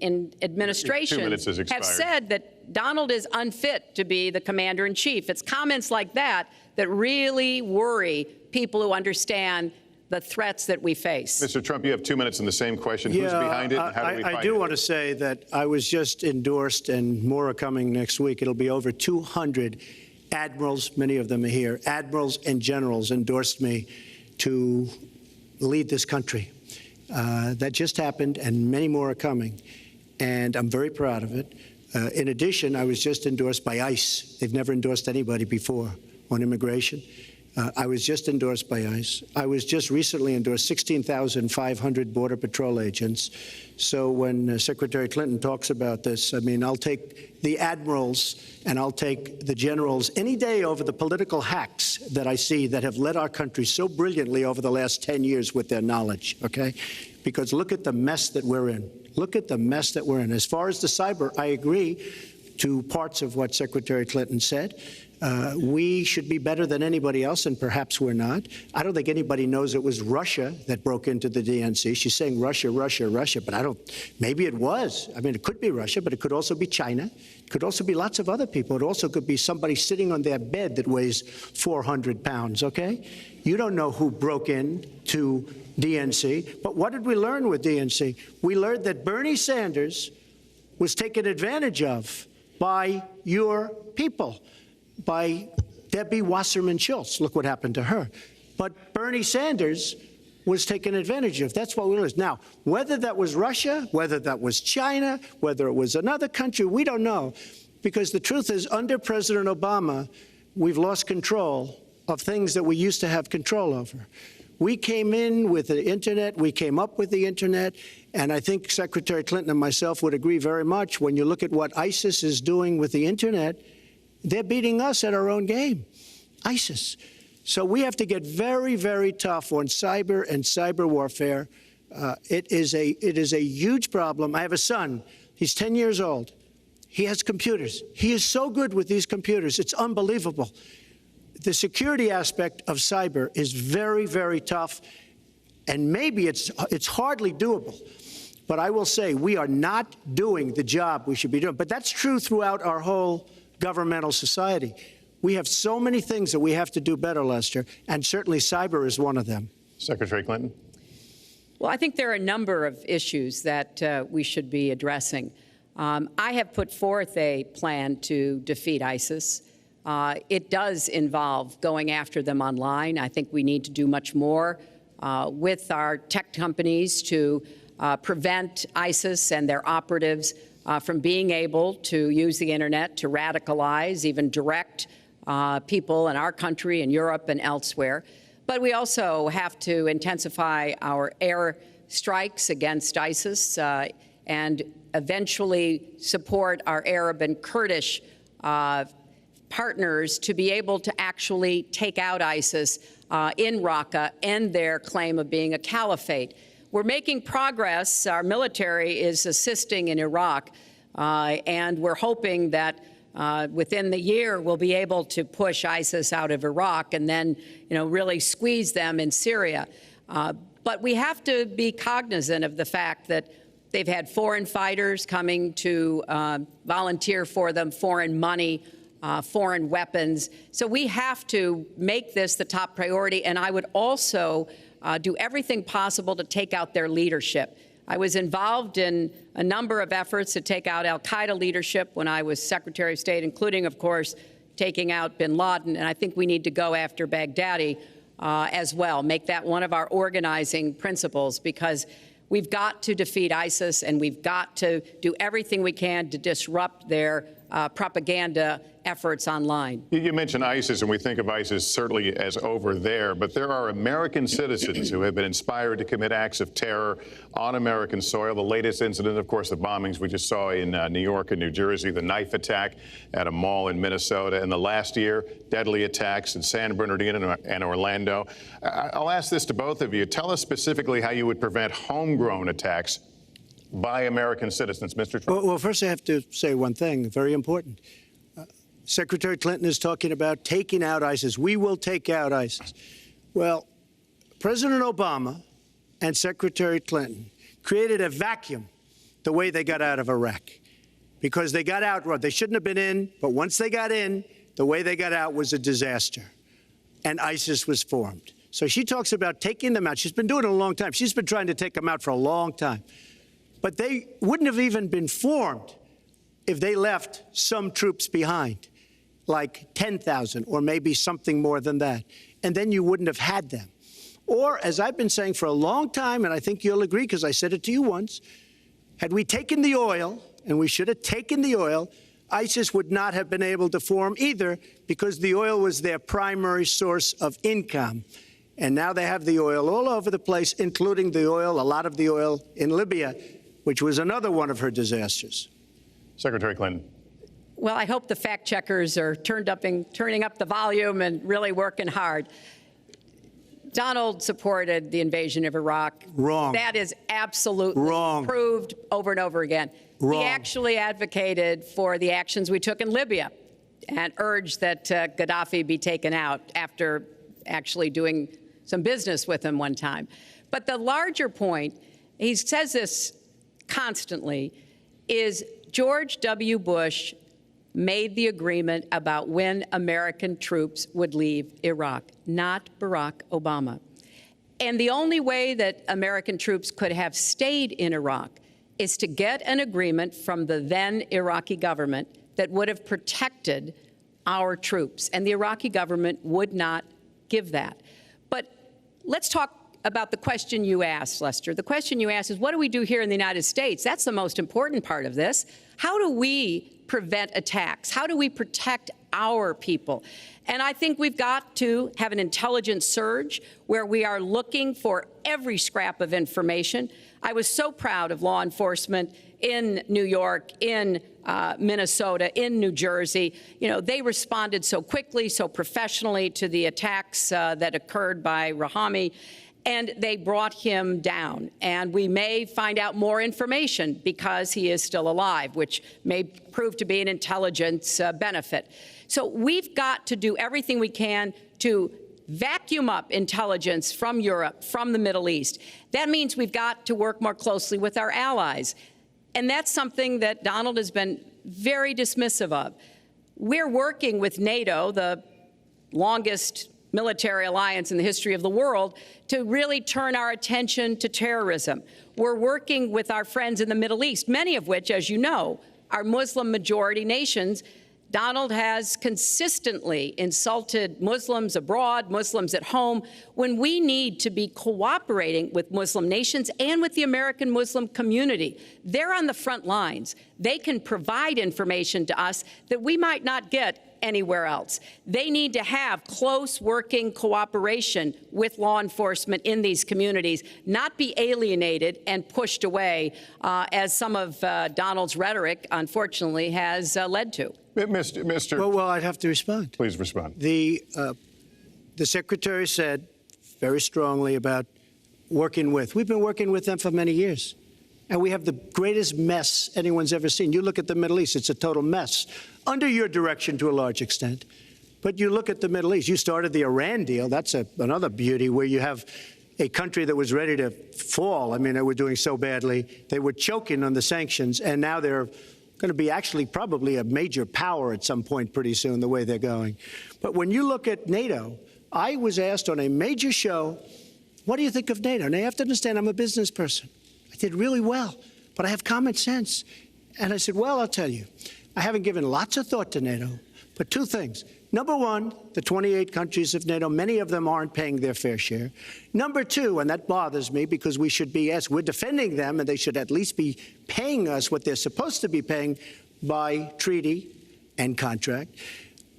have said that Donald is unfit to be the commander-in-chief. It's comments like that that really worry people who understand the threats that we face. Mr. Trump, you have 2 minutes in the same question. Who's behind it, and how do we fight it? I do want to say that I was just endorsed, and more are coming next week. It'll be over 200 admirals, many of them are here, admirals and generals endorsed me to lead this country. That just happened, and many more are coming, and I'm very proud of it. In addition, I was just endorsed by ICE. They've never endorsed anybody before on immigration. I was just endorsed by ICE. I was just recently endorsed 16,500 Border Patrol agents. So when Secretary Clinton talks about this, I mean, I'll take the admirals and I'll take the generals any day over the political hacks that I see that have led our country so brilliantly over the last 10 years with their knowledge, okay? Because look at the mess that we're in. Look at the mess that we're in. As far as the cyber, I agree to parts of what Secretary Clinton said. We should be better than anybody else, and perhaps we're not. I don't think anybody knows it was Russia that broke into the DNC. She's saying Russia, Russia, Russia, but maybe it was. I mean, it could be Russia, but it could also be China. It could also be lots of other people. It also could be somebody sitting on their bed that weighs 400 pounds, okay? You don't know who broke in to DNC, but what did we learn with DNC? We learned that Bernie Sanders was taken advantage of by your people, by Debbie Wasserman Schultz. Look what happened to her. But Bernie Sanders was taken advantage of. That's what we learned. Now, whether that was Russia, whether that was China, whether it was another country, we don't know. Because the truth is, under President Obama, we've lost control of things that we used to have control over. We came in with the Internet. We came up with the Internet. And I think Secretary Clinton and myself would agree very much. When you look at what ISIS is doing with the Internet, they're beating us at our own game, ISIS. So we have to get very, very tough on cyber and cyber warfare. It is a huge problem. I have a son. He's 10 years old. He has computers. He is so good with these computers. It's unbelievable. The security aspect of cyber is very, very tough, and maybe it's hardly doable. But I will say we are not doing the job we should be doing. But that's true throughout our whole governmental society. We have so many things that we have to do better, Lester, and certainly cyber is one of them. Secretary Clinton? Well, I think there are a number of issues that we should be addressing. I have put forth a plan to defeat ISIS. It does involve going after them online. I think we need to do much more with our tech companies to prevent ISIS and their operatives from being able to use the Internet to radicalize, even direct people in our country and Europe and elsewhere. But we also have to intensify our air strikes against ISIS and eventually support our Arab and Kurdish partners to be able to actually take out ISIS in Raqqa and their claim of being a caliphate. We're making progress. Our military is assisting in Iraq, and we're hoping that within the year we'll be able to push ISIS out of Iraq and then, really squeeze them in Syria. But we have to be cognizant of the fact that they've had foreign fighters coming to volunteer for them, foreign money, foreign weapons. So we have to make this the top priority. And I would also do everything possible to take out their leadership. I was involved in a number of efforts to take out al-Qaeda leadership when I was Secretary of State, including, of course, taking out bin Laden. And I think we need to go after Baghdadi as well, make that one of our organizing principles, because we've got to defeat ISIS and we've got to do everything we can to disrupt their propaganda efforts online. You mentioned ISIS, and we think of ISIS certainly as over there, but there are American citizens who have been inspired to commit acts of terror on American soil. The latest incident, of course, the bombings we just saw in New York and New Jersey, the knife attack at a mall in Minnesota, and the last year, deadly attacks in San Bernardino and Orlando. I'll ask this to both of you. Tell us specifically how you would prevent homegrown attacks by American citizens, Mr. Trump. Well, first I have to say one thing, very important. Secretary Clinton is talking about taking out ISIS. We will take out ISIS. Well, President Obama and Secretary Clinton created a vacuum the way they got out of Iraq, because they got out, they shouldn't have been in, but once they got in, the way they got out was a disaster, and ISIS was formed. So she talks about taking them out. She's been doing it a long time. She's been trying to take them out for a long time. But they wouldn't have even been formed if they left some troops behind, like 10,000 or maybe something more than that. And then you wouldn't have had them. Or, as I've been saying for a long time, and I think you'll agree because I said it to you once, had we taken the oil, and we should have taken the oil, ISIS would not have been able to form either because the oil was their primary source of income. And now they have the oil all over the place, including a lot of the oil in Libya, which was another one of her disasters. Secretary Clinton. Well, I hope the fact checkers are turning up the volume and really working hard. Donald supported the invasion of Iraq. Wrong. That is absolutely wrong. Proved over and over again. Wrong. He actually advocated for the actions we took in Libya and urged that Gaddafi be taken out after actually doing some business with him one time. But the larger point, he says this constantly, is George W. Bush made the agreement about when American troops would leave Iraq, not Barack Obama. And the only way that American troops could have stayed in Iraq is to get an agreement from the then Iraqi government that would have protected our troops. And the Iraqi government would not give that. But let's talk about the question you asked, Lester. The question you asked is, what do we do here in the United States? That's the most important part of this. How do we prevent attacks? How do we protect our people? And I think we've got to have an intelligence surge where we are looking for every scrap of information. I was so proud of law enforcement in New York, in Minnesota, in New Jersey. You know, they responded so quickly, so professionally to the attacks that occurred by Rahami, and they brought him down. And we may find out more information because he is still alive, which may prove to be an intelligence benefit. So we've got to do everything we can to vacuum up intelligence from Europe, from the Middle East. That means we've got to work more closely with our allies. And that's something that Donald has been very dismissive of. We're working with NATO, the longest military alliance in the history of the world, to really turn our attention to terrorism. We're working with our friends in the Middle East, many of which, as you know, are Muslim-majority nations. Donald has consistently insulted Muslims abroad, Muslims at home, when we need to be cooperating with Muslim nations and with the American Muslim community. They're on the front lines. They can provide information to us that we might not get anywhere else. They need to have close working cooperation with law enforcement in these communities, not be alienated and pushed away, as some of Donald's rhetoric, unfortunately, has led to. Mr. Well, I'd have to respond. Please respond. The Secretary said very strongly about working with. We've been working with them for many years. And we have the greatest mess anyone's ever seen. You look at the Middle East, it's a total mess, under your direction to a large extent. But you look at the Middle East, you started the Iran deal. That's another beauty, where you have a country that was ready to fall. I mean, they were doing so badly. They were choking on the sanctions, and now they're going to be actually probably a major power at some point pretty soon, the way they're going. But when you look at NATO, I was asked on a major show, what do you think of NATO? And you have to understand, I'm a business person. I did really well, but I have common sense. And I said, well, I'll tell you, I haven't given lots of thought to NATO, but two things. Number one, the 28 countries of NATO, many of them aren't paying their fair share. Number two, and that bothers me because we should be, yes, we're defending them, and they should at least be paying us what they're supposed to be paying by treaty and contract.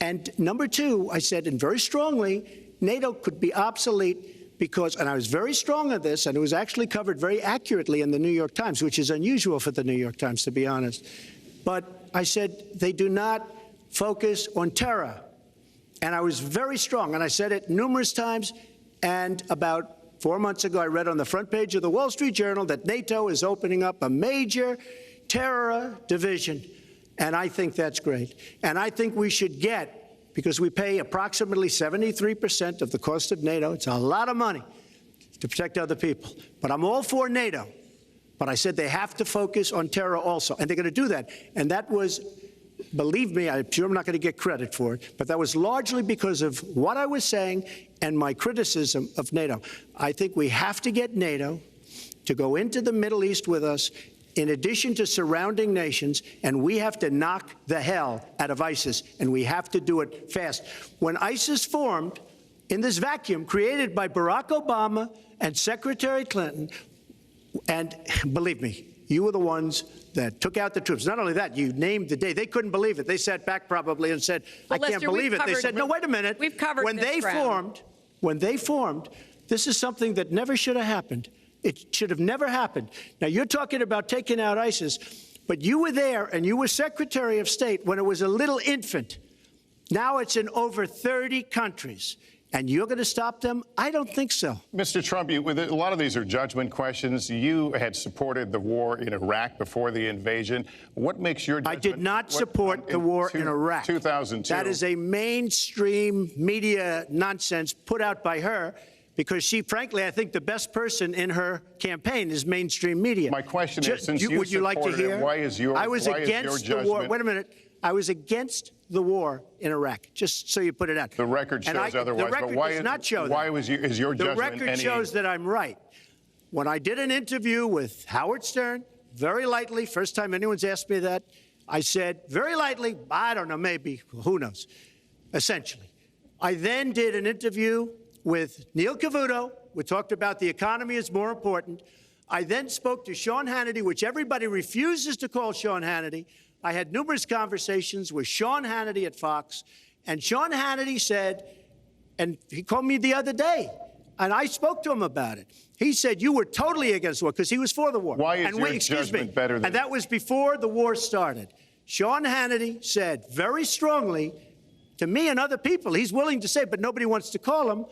And number two, I said, and very strongly, NATO could be obsolete because, and I was very strong on this, and it was actually covered very accurately in the New York Times, which is unusual for the New York Times, to be honest. But I said they do not focus on terror. And I was very strong, and I said it numerous times. And about 4 months ago, I read on the front page of the Wall Street Journal that NATO is opening up a major terror division. And I think that's great. And I think we should get, because we pay approximately 73% of the cost of NATO. It's a lot of money to protect other people. But I'm all for NATO. But I said they have to focus on terror also. And they're going to do that. And that was, believe me, I'm sure I'm not going to get credit for it, but that was largely because of what I was saying and my criticism of NATO. I think we have to get NATO to go into the Middle East with us, in addition to surrounding nations, and we have to knock the hell out of ISIS, and we have to do it fast. When ISIS formed in this vacuum created by Barack Obama and Secretary Clinton, and believe me, You were the ones that took out the troops. Not only that, you named the day. They couldn't believe it. They sat back probably and said, Well, I can't Lester, believe we've it. They covered- said, no, wait a minute. We've covered when this they ground. formed, this is something that never should have happened. It should have never happened. Now, you're talking about taking out ISIS, but you were there and you were Secretary of State when it was a little infant. Now it's in over 30 countries. And you're going to stop them? I don't think so. Mr. Trump, a lot of these are judgment questions. You had supported the war in Iraq before the invasion. What makes your judgment? I did not support the war in Iraq. 2002. That is a mainstream media nonsense put out by her because she, frankly, I think the best person in her campaign is mainstream media. My question is, since you would you like to supported it, hear? why is your I was against the war. judgment- Wait a minute. I was against the war in Iraq, just so you put it out. The record shows otherwise, The record but why does is, not show why that. is your The judgment record any... shows that I'm right. When I did an interview with Howard Stern, very lightly, first time anyone's asked me that, I said, very lightly, I don't know, maybe, who knows, essentially. I then did an interview with Neil Cavuto. We talked about the economy is more important. I then spoke to Sean Hannity, which everybody refuses to call Sean Hannity. I had numerous conversations with Sean Hannity at Fox, and Sean Hannity said, and he called me the other day, and I spoke to him about it. He said, you were totally against the war, because he was for the war. Why is your judgment better than... And that was before the war started. Sean Hannity said very strongly to me and other people, he's willing to say, but nobody wants to call him,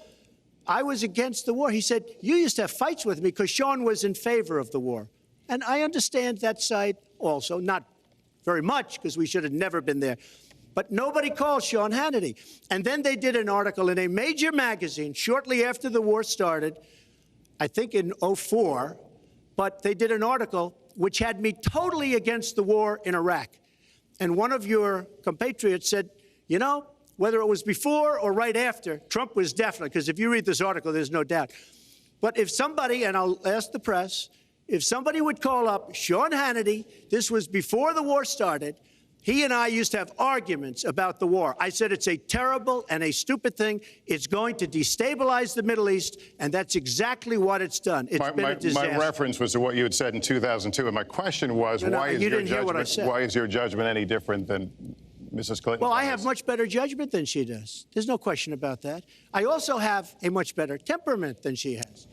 I was against the war. He said, you used to have fights with me because Sean was in favor of the war. And I understand that side also, not very much, because we should have never been there. But nobody called Sean Hannity. And then they did an article in a major magazine shortly after the war started, I think in '04, but they did an article which had me totally against the war in Iraq. And one of your compatriots said, you know, whether it was before or right after, Trump was definitely, because if you read this article, there's no doubt. But if somebody, and I'll ask the press, if somebody would call up Sean Hannity, this was before the war started, he and I used to have arguments about the war. I said it's a terrible and a stupid thing. It's going to destabilize the Middle East, and that's exactly what it's done. It's been a disaster. My reference was to what you had said in 2002, and my question was, why is your judgment any different than Mrs. Clinton? Well, I have much better judgment than she does. There's no question about that. I also have a much better temperament than she has.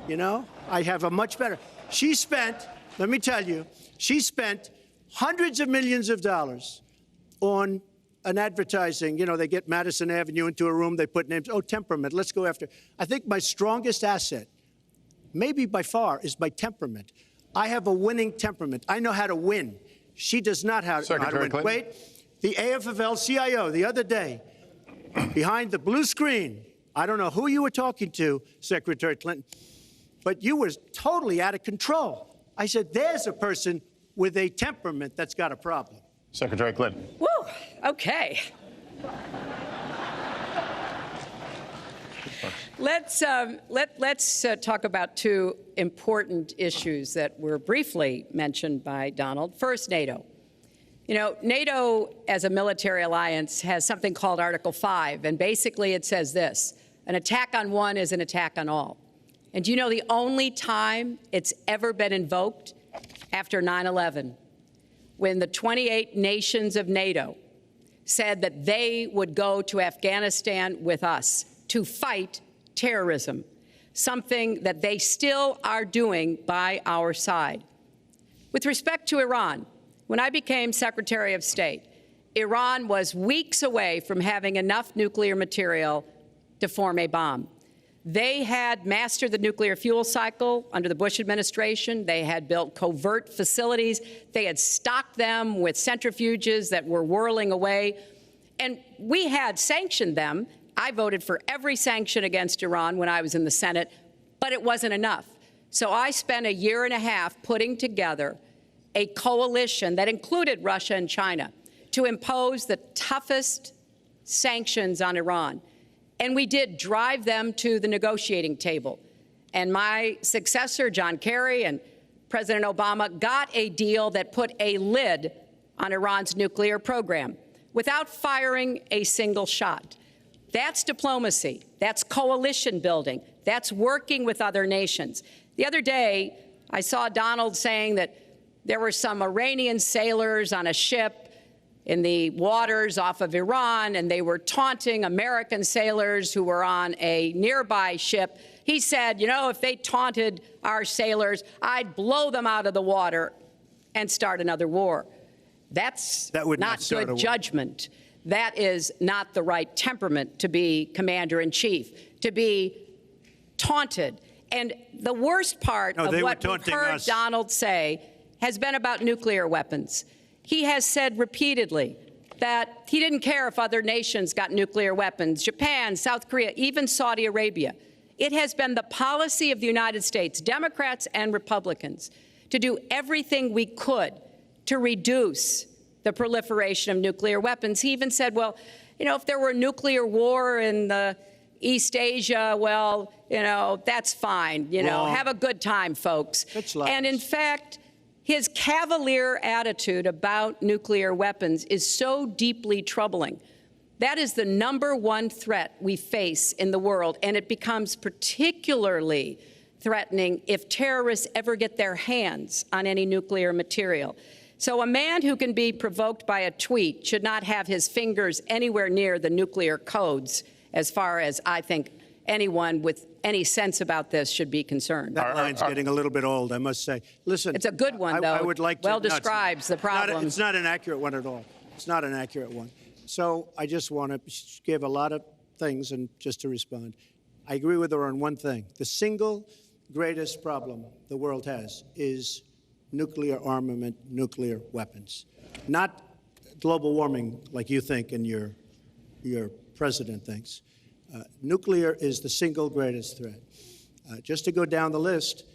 You know, I have a much better. She spent, let me tell you, she spent hundreds of millions of dollars on an advertising. You know, they get Madison Avenue into a room, they put names. Oh, temperament, let's go after. I think my strongest asset, maybe by far, is my temperament. I have a winning temperament. I know how to win. She does not know how to win. Clinton. Wait, the AFL-CIO the other day, behind the blue screen, I don't know who you were talking to, Secretary Clinton, but you were totally out of control. I said, there's a person with a temperament that's got a problem. Secretary Clinton. Woo, okay. Let's talk about two important issues that were briefly mentioned by Donald. First, NATO. You know, NATO as a military alliance has something called Article 5, and basically it says this: an attack on one is an attack on all. And do you know the only time it's ever been invoked? After 9/11, when the 28 nations of NATO said that they would go to Afghanistan with us to fight terrorism, something that they still are doing by our side. With respect to Iran, when I became Secretary of State, Iran was weeks away from having enough nuclear material to form a bomb. They had mastered the nuclear fuel cycle under the Bush administration. They had built covert facilities. They had stocked them with centrifuges that were whirling away. And we had sanctioned them. I voted for every sanction against Iran when I was in the Senate, but it wasn't enough. So I spent a year and a half putting together a coalition that included Russia and China to impose the toughest sanctions on Iran. And we did drive them to the negotiating table. And my successor, John Kerry, and President Obama got a deal that put a lid on Iran's nuclear program without firing a single shot. That's diplomacy. That's coalition building. That's working with other nations. The other day, I saw Donald saying that there were some Iranian sailors on a ship in the waters off of Iran, and they were taunting American sailors who were on a nearby ship. He said, you know, if they taunted our sailors, I'd blow them out of the water and start another war. That would not good judgment. That is not the right temperament to be commander-in-chief, to be taunted. And the worst part of what we've heard Donald say has been about nuclear weapons. He has said repeatedly that he didn't care if other nations got nuclear weapons, Japan, South Korea, even Saudi Arabia. It has been the policy of the United States, Democrats and Republicans, to do everything we could to reduce the proliferation of nuclear weapons. He even said, well, you know, if there were a nuclear war in the East Asia, well, you know, that's fine. You know, have a good time, folks. And in fact, his cavalier attitude about nuclear weapons is so deeply troubling. That is the #1 threat we face in the world, and it becomes particularly threatening if terrorists ever get their hands on any nuclear material. So a man who can be provoked by a tweet should not have his fingers anywhere near the nuclear codes, as far as I think anyone with any sense about this should be concerned. That line's getting a little bit old, I must say. Listen, it's a good one, though. I would like to, well describes the problem. It's not an accurate one at all. It's not an accurate one. So I just want to give a lot of things and just to respond. I agree with her on one thing. The single greatest problem the world has is nuclear armament, nuclear weapons. Not global warming like you think and your president thinks. Nuclear is the single greatest threat. Just to go down the list,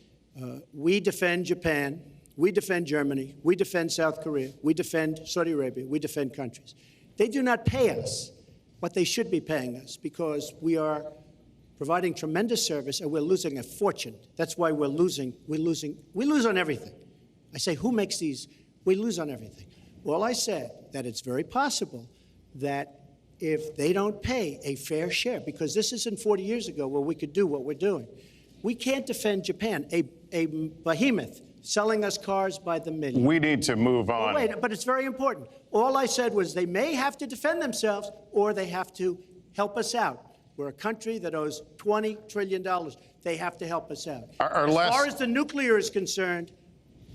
we defend Japan, we defend Germany, we defend South Korea, we defend Saudi Arabia, we defend countries. They do not pay us what they should be paying us because we are providing tremendous service and we're losing a fortune. That's why we're losing. We lose on everything. I say, who makes these? We lose on everything. Well, I said that it's very possible that if they don't pay a fair share, because this isn't 40 years ago where we could do what we're doing. We can't defend Japan, a behemoth selling us cars by the million. We need to move on. Wait, but it's very important. All I said was they may have to defend themselves or they have to help us out. We're a country that owes $20 trillion. They have to help us out. As far as the nuclear is concerned,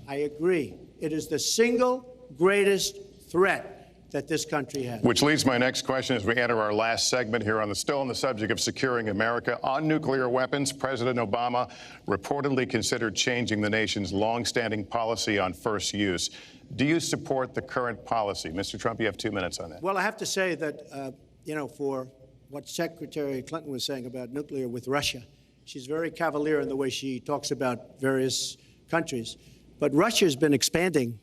I agree. It is the single greatest threat that this country has. Which leads my next question as we enter our last segment here still on the subject of securing America. On nuclear weapons, President Obama reportedly considered changing the nation's longstanding policy on first use. Do you support the current policy? Mr. Trump, you have 2 minutes on that. Well, I have to say that, for what Secretary Clinton was saying about nuclear with Russia, she's very cavalier in the way she talks about various countries. But Russia's been expanding.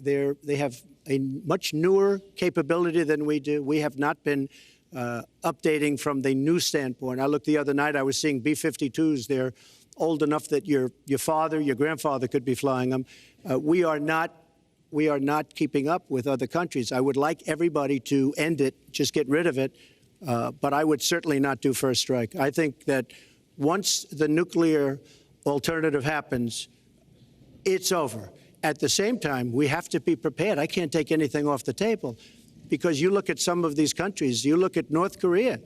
They have a much newer capability than we do. We have not been updating from the new standpoint. I looked the other night, I was seeing B-52s. They're old enough that your father, your grandfather could be flying them. We are not keeping up with other countries. I would like everybody to end it, just get rid of it, but I would certainly not do first strike. I think that once the nuclear alternative happens, it's over. At the same time, we have to be prepared. I can't take anything off the table because you look at some of these countries. You look at North Korea.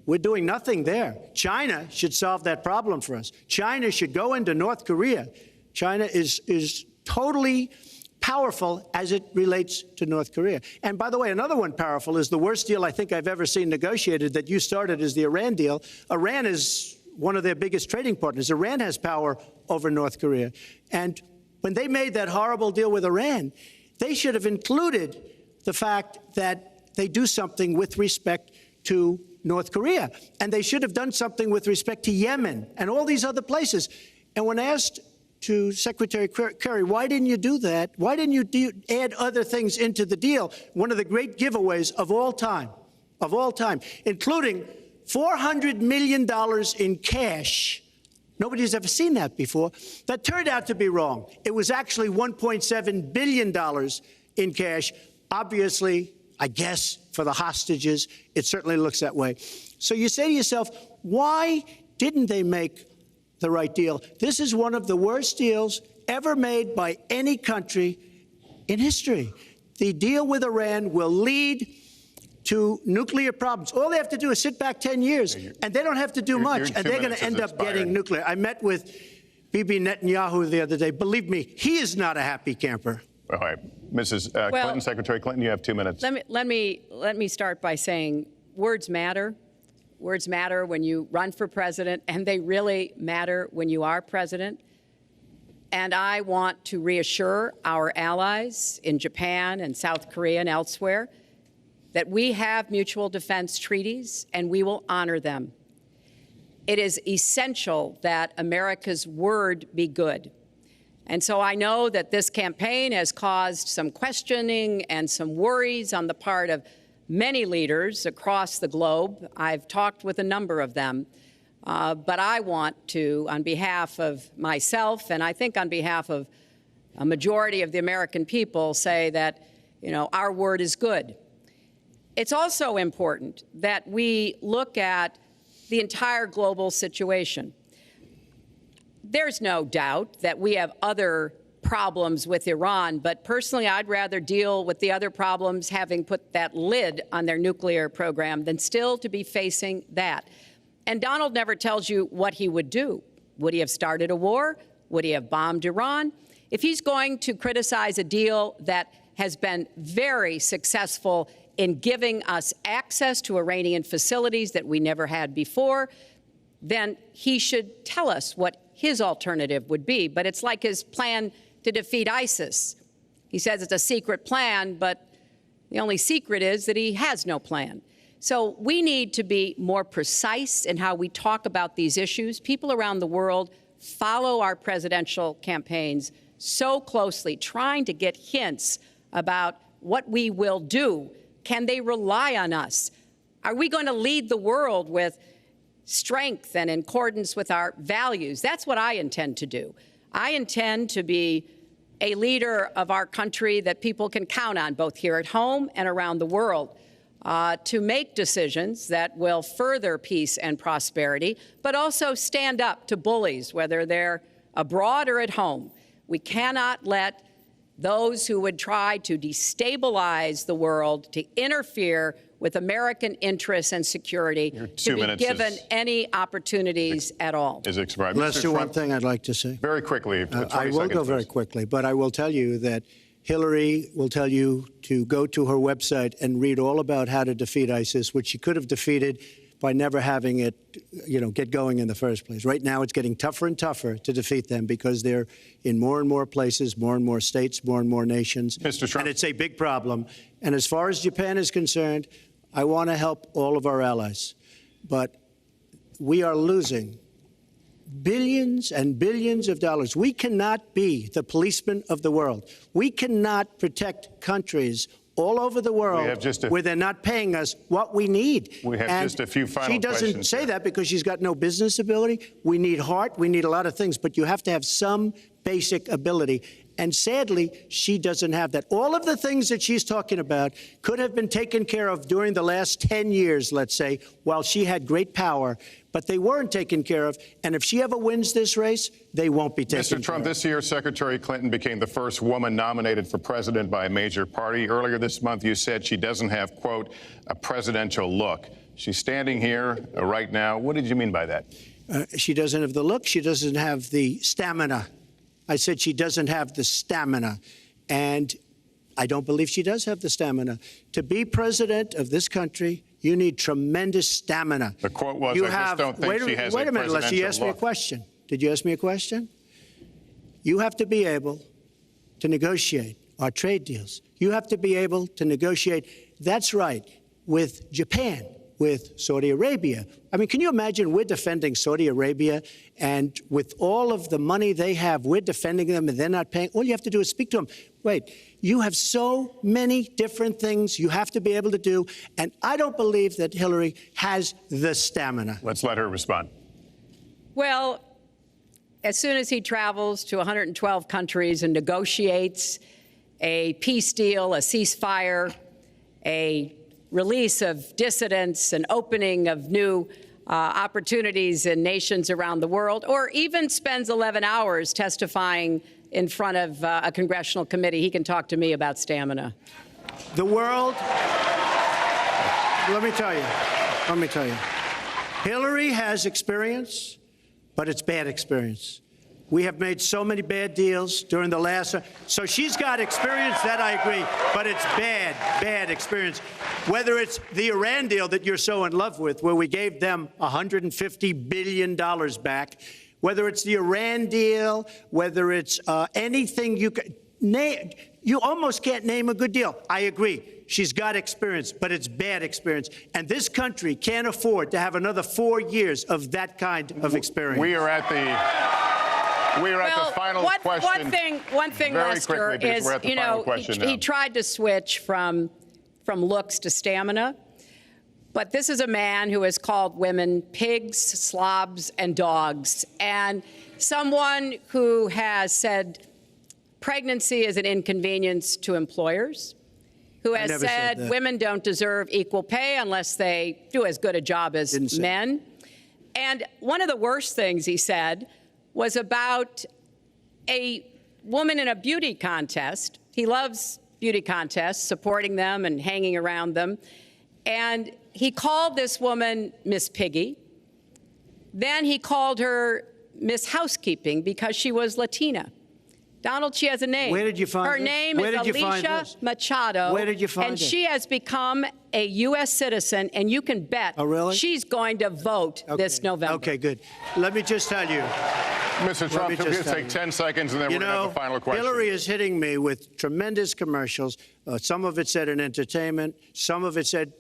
We're doing nothing there. China should solve that problem for us. China should go into North Korea. China is totally powerful as it relates to North Korea. And by the way, another one powerful is the worst deal I think I've ever seen negotiated that you started is the Iran deal. Iran is one of their biggest trading partners. Iran has power over North Korea. And when they made that horrible deal with Iran, they should have included the fact that they do something with respect to North Korea. And they should have done something with respect to Yemen and all these other places. And when asked to Secretary Kerry, why didn't you do that? Why didn't you add other things into the deal? One of the great giveaways of all time, including $400 million in cash. Nobody's ever seen that before. That turned out to be wrong. It was actually $1.7 billion in cash. Obviously, I guess, for the hostages, it certainly looks that way. So you say to yourself, why didn't they make the right deal? This is one of the worst deals ever made by any country in history. The deal with Iran will lead to nuclear problems. All they have to do is sit back 10 years, and they don't have to do much, and they're going to end up getting nuclear. I met with Bibi Netanyahu the other day. Believe me, he is not a happy camper. All right, Mrs. Clinton, Secretary Clinton, you have 2 minutes. Let me start by saying words matter. Words matter when you run for president, and they really matter when you are president. And I want to reassure our allies in Japan and South Korea and elsewhere that we have mutual defense treaties and we will honor them. It is essential that America's word be good. And so I know that this campaign has caused some questioning and some worries on the part of many leaders across the globe. I've talked with a number of them. But I want to, on behalf of myself, and I think on behalf of a majority of the American people, say that, our word is good. It's also important that we look at the entire global situation. There's no doubt that we have other problems with Iran, but personally, I'd rather deal with the other problems having put that lid on their nuclear program than still to be facing that. And Donald never tells you what he would do. Would he have started a war? Would he have bombed Iran? If he's going to criticize a deal that has been very successful in giving us access to Iranian facilities that we never had before, then he should tell us what his alternative would be. But it's like his plan to defeat ISIS. He says it's a secret plan, but the only secret is that he has no plan. So we need to be more precise in how we talk about these issues. People around the world follow our presidential campaigns so closely, trying to get hints about what we will do. Can they rely on us? Are we going to lead the world with strength and in accordance with our values? That's what I intend to do. I intend to be a leader of our country that people can count on, both here at home and around the world, to make decisions that will further peace and prosperity, but also stand up to bullies, whether they're abroad or at home. We cannot let those who would try to destabilize the world, to interfere with American interests and security, to be given any opportunities at all. Is expired. Lester, one thing I'd like to say. Very quickly. I will go very quickly, but I will tell you that Hillary will tell you to go to her website and read all about how to defeat ISIS, which she could have defeated by never having it, get going in the first place. Right now, it's getting tougher and tougher to defeat them because they're in more and more places, more and more states, more and more nations. Mr. Trump. And it's a big problem. And as far as Japan is concerned, I want to help all of our allies. But we are losing billions and billions of dollars. We cannot be the policeman of the world. We cannot protect countries all over the world where they're not paying us what we need. We have just a few final questions. She doesn't say that because she's got no business ability. We need heart. We need a lot of things. But you have to have some basic ability. And sadly, she doesn't have that. All of the things that she's talking about could have been taken care of during the last 10 years, let's say, while she had great power. But they weren't taken care of. And if she ever wins this race, they won't be taken care of. Mr. Trump, this year, Secretary Clinton became the first woman nominated for president by a major party. Earlier this month, you said she doesn't have, quote, a presidential look. She's standing here right now. What did you mean by that? She doesn't have the look. She doesn't have the stamina. I said she doesn't have the stamina. And I don't believe she does have the stamina. To be president of this country, you need tremendous stamina. The quote was, I just don't think she has a presidential look. Wait a minute, Leslie, you asked me a question. Did you ask me a question? You have to be able to negotiate our trade deals. You have to be able to negotiate, that's right, with Japan, with Saudi Arabia. I mean, can you imagine we're defending Saudi Arabia, and with all of the money they have, we're defending them and they're not paying? All you have to do is speak to them. Wait, you have so many different things you have to be able to do, and I don't believe that Hillary has the stamina. Let's let her respond. Well, as soon as he travels to 112 countries and negotiates a peace deal, a ceasefire, a release of dissidents, an opening of new opportunities in nations around the world, or even spends 11 hours testifying in front of a congressional committee. He can talk to me about stamina. The world, let me tell you, Hillary has experience, but it's bad experience. We have made so many bad deals during the last, so she's got experience, that I agree, but it's bad experience. Whether it's the Iran deal that you're so in love with, where we gave them $150 billion back, whether it's the Iran deal, whether it's anything you can name, you almost can't name a good deal. I agree. She's got experience, but it's bad experience. And this country can't afford to have another 4 years of that kind of experience. We are at the final question. One thing, Very Lester, quickly, because is, we're at the final question now. he tried to switch from looks to stamina. But this is a man who has called women pigs, slobs, and dogs, and someone who has said pregnancy is an inconvenience to employers, who has said women don't deserve equal pay unless they do as good a job as men. And one of the worst things he said was about a woman in a beauty contest. He loves beauty contests, supporting them and hanging around them. And he called this woman Miss Piggy. Then he called her Miss Housekeeping because she was Latina. Donald, she has a name. Where did you find her this? name Where is did you find Alicia this? Machado. Where did you find and it? she has become a U.S. citizen, and you can bet she's going to vote this November. Okay, good. Let me just tell you. Mr. Trump, we'll just take 10 seconds, and then we're going to have the final question. Hillary is hitting me with tremendous commercials. Some of it said in entertainment. Some of it said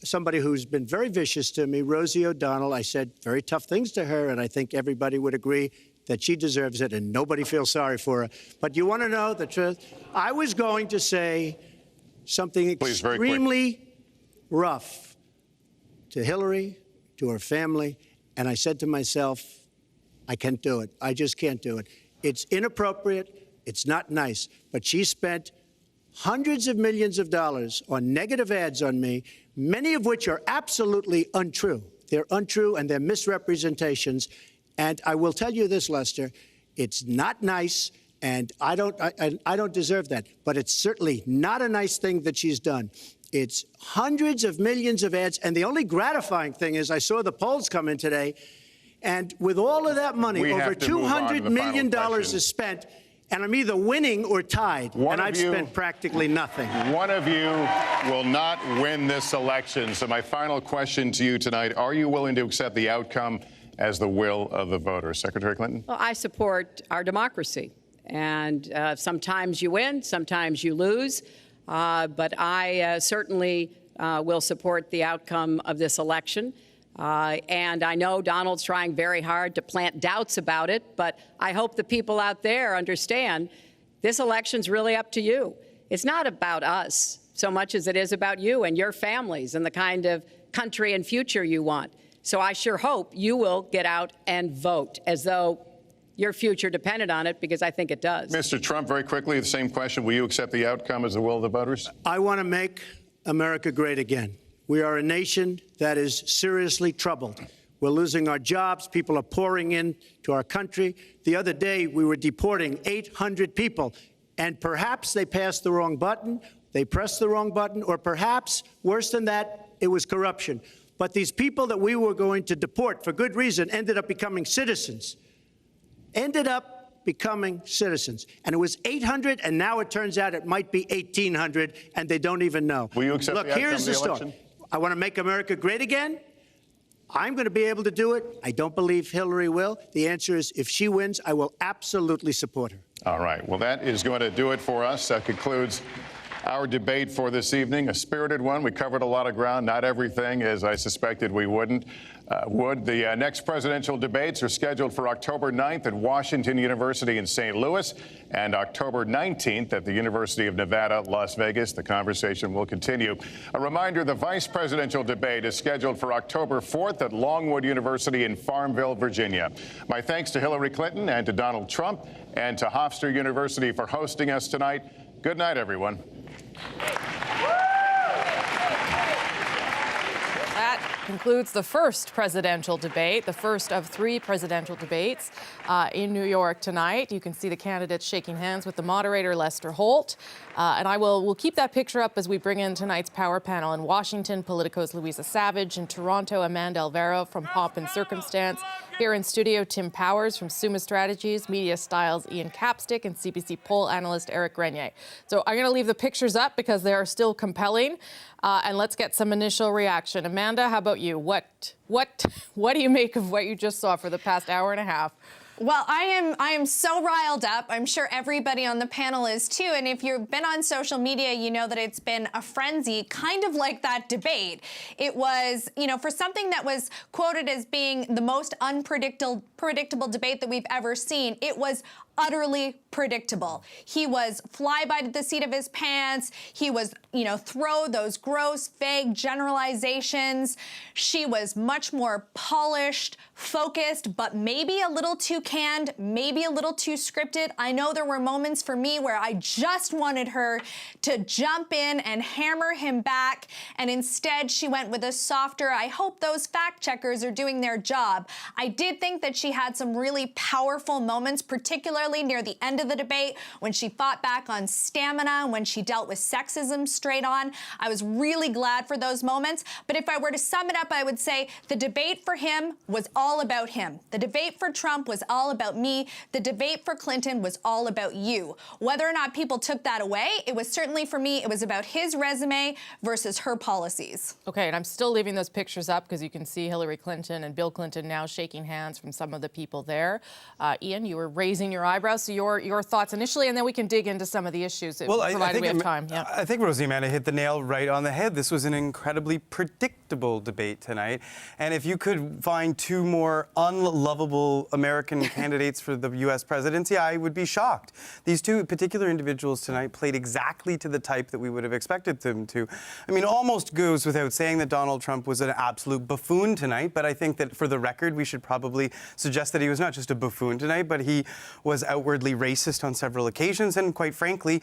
somebody who's been very vicious to me, Rosie O'Donnell. I said very tough things to her, and I think everybody would agree that she deserves it, and nobody feels sorry for her. But you want to know the truth? I was going to say something extremely rough to Hillary, to her family, and I said to myself, I can't do it. I just can't do it. It's inappropriate. It's not nice. But she spent hundreds of millions of dollars on negative ads on me, many of which are absolutely untrue. They're untrue and they're misrepresentations. And I will tell you this, Lester, it's not nice, and I don't deserve that. But it's certainly not a nice thing that she's done. It's hundreds of millions of ads, and the only gratifying thing is I saw the polls come in today, and with all of that money, over $200 million is spent, and I'm either winning or tied, and I've spent practically nothing. One of you will not win this election. So my final question to you tonight, are you willing to accept the outcome as the will of the voters? Secretary Clinton? Well, I support our democracy. And sometimes you win, sometimes you lose. But I certainly will support the outcome of this election. And I know Donald's trying very hard to plant doubts about it, but I hope the people out there understand this election's really up to you. It's not about us so much as it is about you and your families and the kind of country and future you want. So I sure hope you will get out and vote as though your future depended on it, because I think it does. Mr. Trump, very quickly, the same question. Will you accept the outcome as the will of the voters? I want to make America great again. We are a nation that is seriously troubled. We're losing our jobs. People are pouring into our country. The other day, we were deporting 800 people, and perhaps they passed the wrong button, they pressed the wrong button, or perhaps, worse than that, it was corruption. But these people that we were going to deport for good reason ended up becoming citizens. And it was 800, and now it turns out it might be 1,800, and they don't even know. Will you accept Look, the outcome here's of the the story. election? I want to make America great again. I'm going to be able to do it. I don't believe Hillary will. The answer is, if she wins, I will absolutely support her. All right. Well, that is going to do it for us. That concludes our debate for this evening, a spirited one. We covered a lot of ground, not everything, as I suspected we would. The next presidential debates are scheduled for October 9th at Washington University in St. Louis and October 19th at the University of Nevada, Las Vegas. The conversation will continue. A reminder, the vice presidential debate is scheduled for October 4th at Longwood University in Farmville, Virginia. My thanks to Hillary Clinton and to Donald Trump and to Hofstra University for hosting us tonight. Good night, everyone. That concludes the first presidential debate, the first of 3 presidential debates in New York tonight. You can see the candidates shaking hands with the moderator, Lester Holt. And we'll keep that picture up as we bring in tonight's power panel. In Washington, Politico's Louisa Savage. In Toronto, Amanda Alvaro from Pomp and Circumstance. Here in studio, Tim Powers from Summa Strategies, Media Styles Ian Capstick, and CBC poll analyst Eric Grenier. So I'm going to leave the pictures up because they are still compelling. And let's get some initial reaction. Amanda, how about you? What do you make of what you just saw for the past hour and a half? Well, I am so riled up. I'm sure everybody on the panel is too. And if you've been on social media, you know that it's been a frenzy, kind of like that debate. It was, for something that was quoted as being the most predictable debate that we've ever seen, it was utterly predictable. He was fly by the seat of his pants. He was, throw those gross, vague generalizations. She was much more polished, focused, but maybe a little too canned, maybe a little too scripted. I know there were moments for me where I just wanted her to jump in and hammer him back, and instead she went with a softer, I hope those fact checkers are doing their job. I did think that she had some really powerful moments, particularly near the end of the debate when she fought back on stamina, when she dealt with sexism straight on. I was really glad for those moments. But if I were to sum it up, I would say the debate for him was all about him. The debate for Trump was all about me. The debate for Clinton was all about you. Whether or not people took that away, it was certainly for me, it was about his resume versus her policies. Okay, and I'm still leaving those pictures up because you can see Hillary Clinton and Bill Clinton now shaking hands from some of the people there. Ian, you were raising your eyebrows, so your thoughts initially, and then we can dig into some of the issues, provided we have time. Yeah. I think Rosie Amanda hit the nail right on the head. This was an incredibly predictable debate tonight, and if you could find 2 more unlovable American candidates for the U.S. presidency, I would be shocked. These 2 particular individuals tonight played exactly to the type that we would have expected them to. I mean, almost goes without saying that Donald Trump was an absolute buffoon tonight, but I think that for the record, we should probably suggest that he was not just a buffoon tonight, but he was outwardly racist on several occasions, and quite frankly,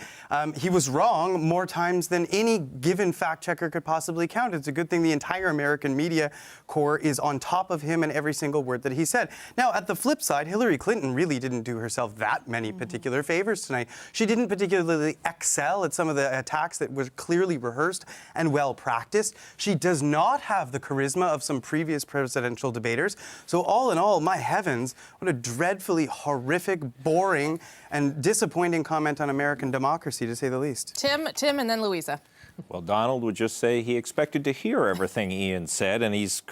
he was wrong more times than any given fact checker could possibly count. It's a good thing the entire American media corps is on top of him and every single word that he said. Now, at the flip side, Hillary Clinton really didn't do herself that many particular favors tonight. She didn't particularly excel at some of the attacks that were clearly rehearsed and well practiced. She does not have the charisma of some previous presidential debaters. So all in all, my heavens, what a dreadfully horrific, boring, and disappointing comment on American democracy, to say the least. Tim, and then Louisa. Well, Donald would just say he expected to hear everything Ian said, and he's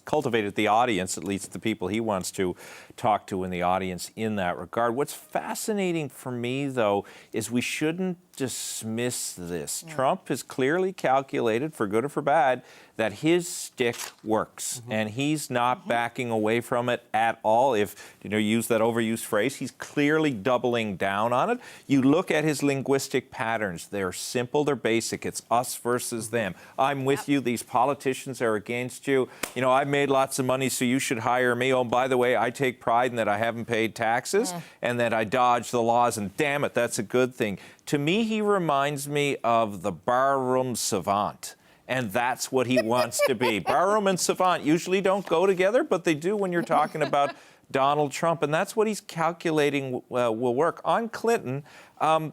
cultivated the audience, at least the people he wants to talk to in the audience in that regard. What's fascinating for me, though, is we shouldn't dismiss this. Yeah. Trump has clearly calculated, for good or for bad, that his stick works, and he's not backing away from it at all. If you use that overused phrase, he's clearly doubling down on it. You look at his linguistic patterns; they're simple, they're basic. It's us versus them. I'm with you. These politicians are against you. I've made lots of money, so you should hire me. Oh, by the way, I take pride in that I haven't paid taxes and that I dodge the laws, and damn it, that's a good thing. To me, he reminds me of the barroom savant. And that's what he wants to be. Barroom and savant usually don't go together, but they do when you're talking about Donald Trump. And that's what he's calculating will work. On Clinton, I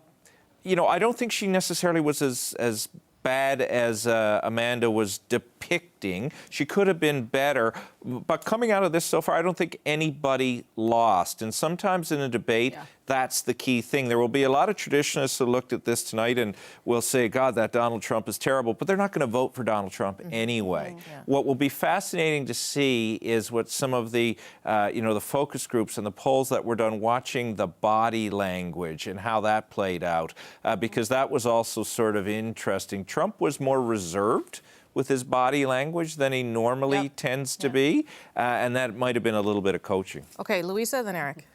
don't think she necessarily was as bad as Amanda was depicting. She could have been better. But coming out of this so far, I don't think anybody lost. And sometimes in a debate, that's the key thing. There will be a lot of traditionalists who looked at this tonight and will say, God, that Donald Trump is terrible. But they're not going to vote for Donald Trump anyway. What will be fascinating to see is what some of the, the focus groups and the polls that were done watching the body language and how that played out, because that was also sort of interesting. Trump was more reserved with his body language than he normally tends to be, and that might have been a little bit of coaching. Okay, Louisa, then Eric.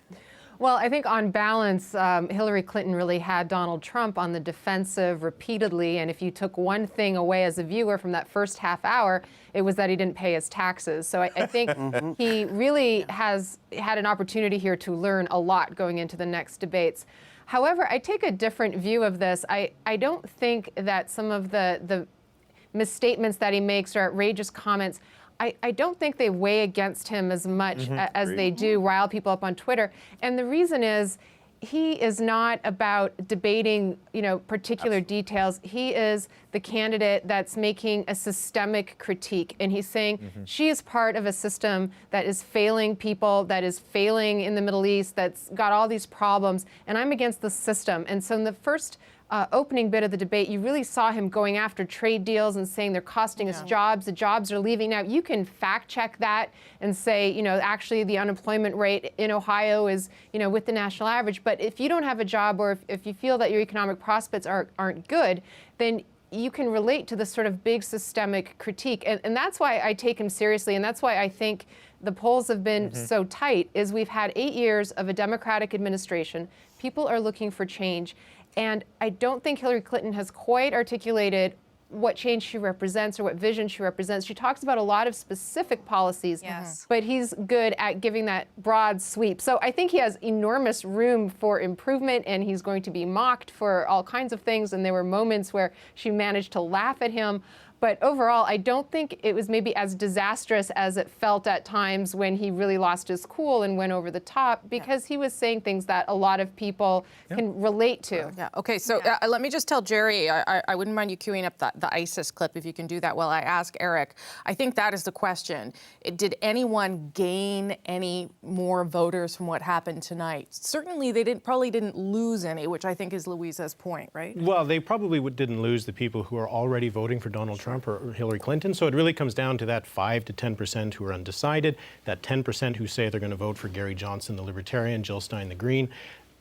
Well, I think on balance, Hillary Clinton really had Donald Trump on the defensive repeatedly. And if you took one thing away as a viewer from that first half hour, it was that he didn't pay his taxes. So I think he really has had an opportunity here to learn a lot going into the next debates. However, I take a different view of this. I don't think that some of the misstatements that he makes or outrageous comments, I don't think they weigh against him as much as they do rile people up on Twitter. And the reason is, he is not about debating, particular details. He is the candidate that's making a systemic critique, and he's saying she is part of a system that is failing people, that is failing in the Middle East, that's got all these problems, and I'm against the system. And so in the first opening bit of the debate, you really saw him going after trade deals and saying they're costing us jobs. The jobs are leaving. Now, you can fact check that and say, actually the unemployment rate in Ohio is, with the national average. But if you don't have a job, or if you feel that your economic prospects aren't good, then you can relate to this sort of big systemic critique. And that's why I take him seriously. And that's why I think the polls have been so tight, is we've had 8 years of a Democratic administration. People are looking for change. And I don't think Hillary Clinton has quite articulated what change she represents or what vision she represents. She talks about a lot of specific policies, but he's good at giving that broad sweep. So I think he has enormous room for improvement, and he's going to be mocked for all kinds of things. And there were moments where she managed to laugh at him. But overall, I don't think it was maybe as disastrous as it felt at times when he really lost his cool and went over the top, because he was saying things that a lot of people can relate to. Okay, so let me just tell Jerry, I wouldn't mind you queuing up the ISIS clip if you can do that while I ask Eric. I think that is the question. Did anyone gain any more voters from what happened tonight? Certainly they probably didn't lose any, which I think is Louisa's point, right? Well, they probably didn't lose the people who are already voting for Donald Trump or Hillary Clinton. So it really comes down to that 5 to 10% who are undecided, that 10% who say they're going to vote for Gary Johnson, the Libertarian, Jill Stein, the Green.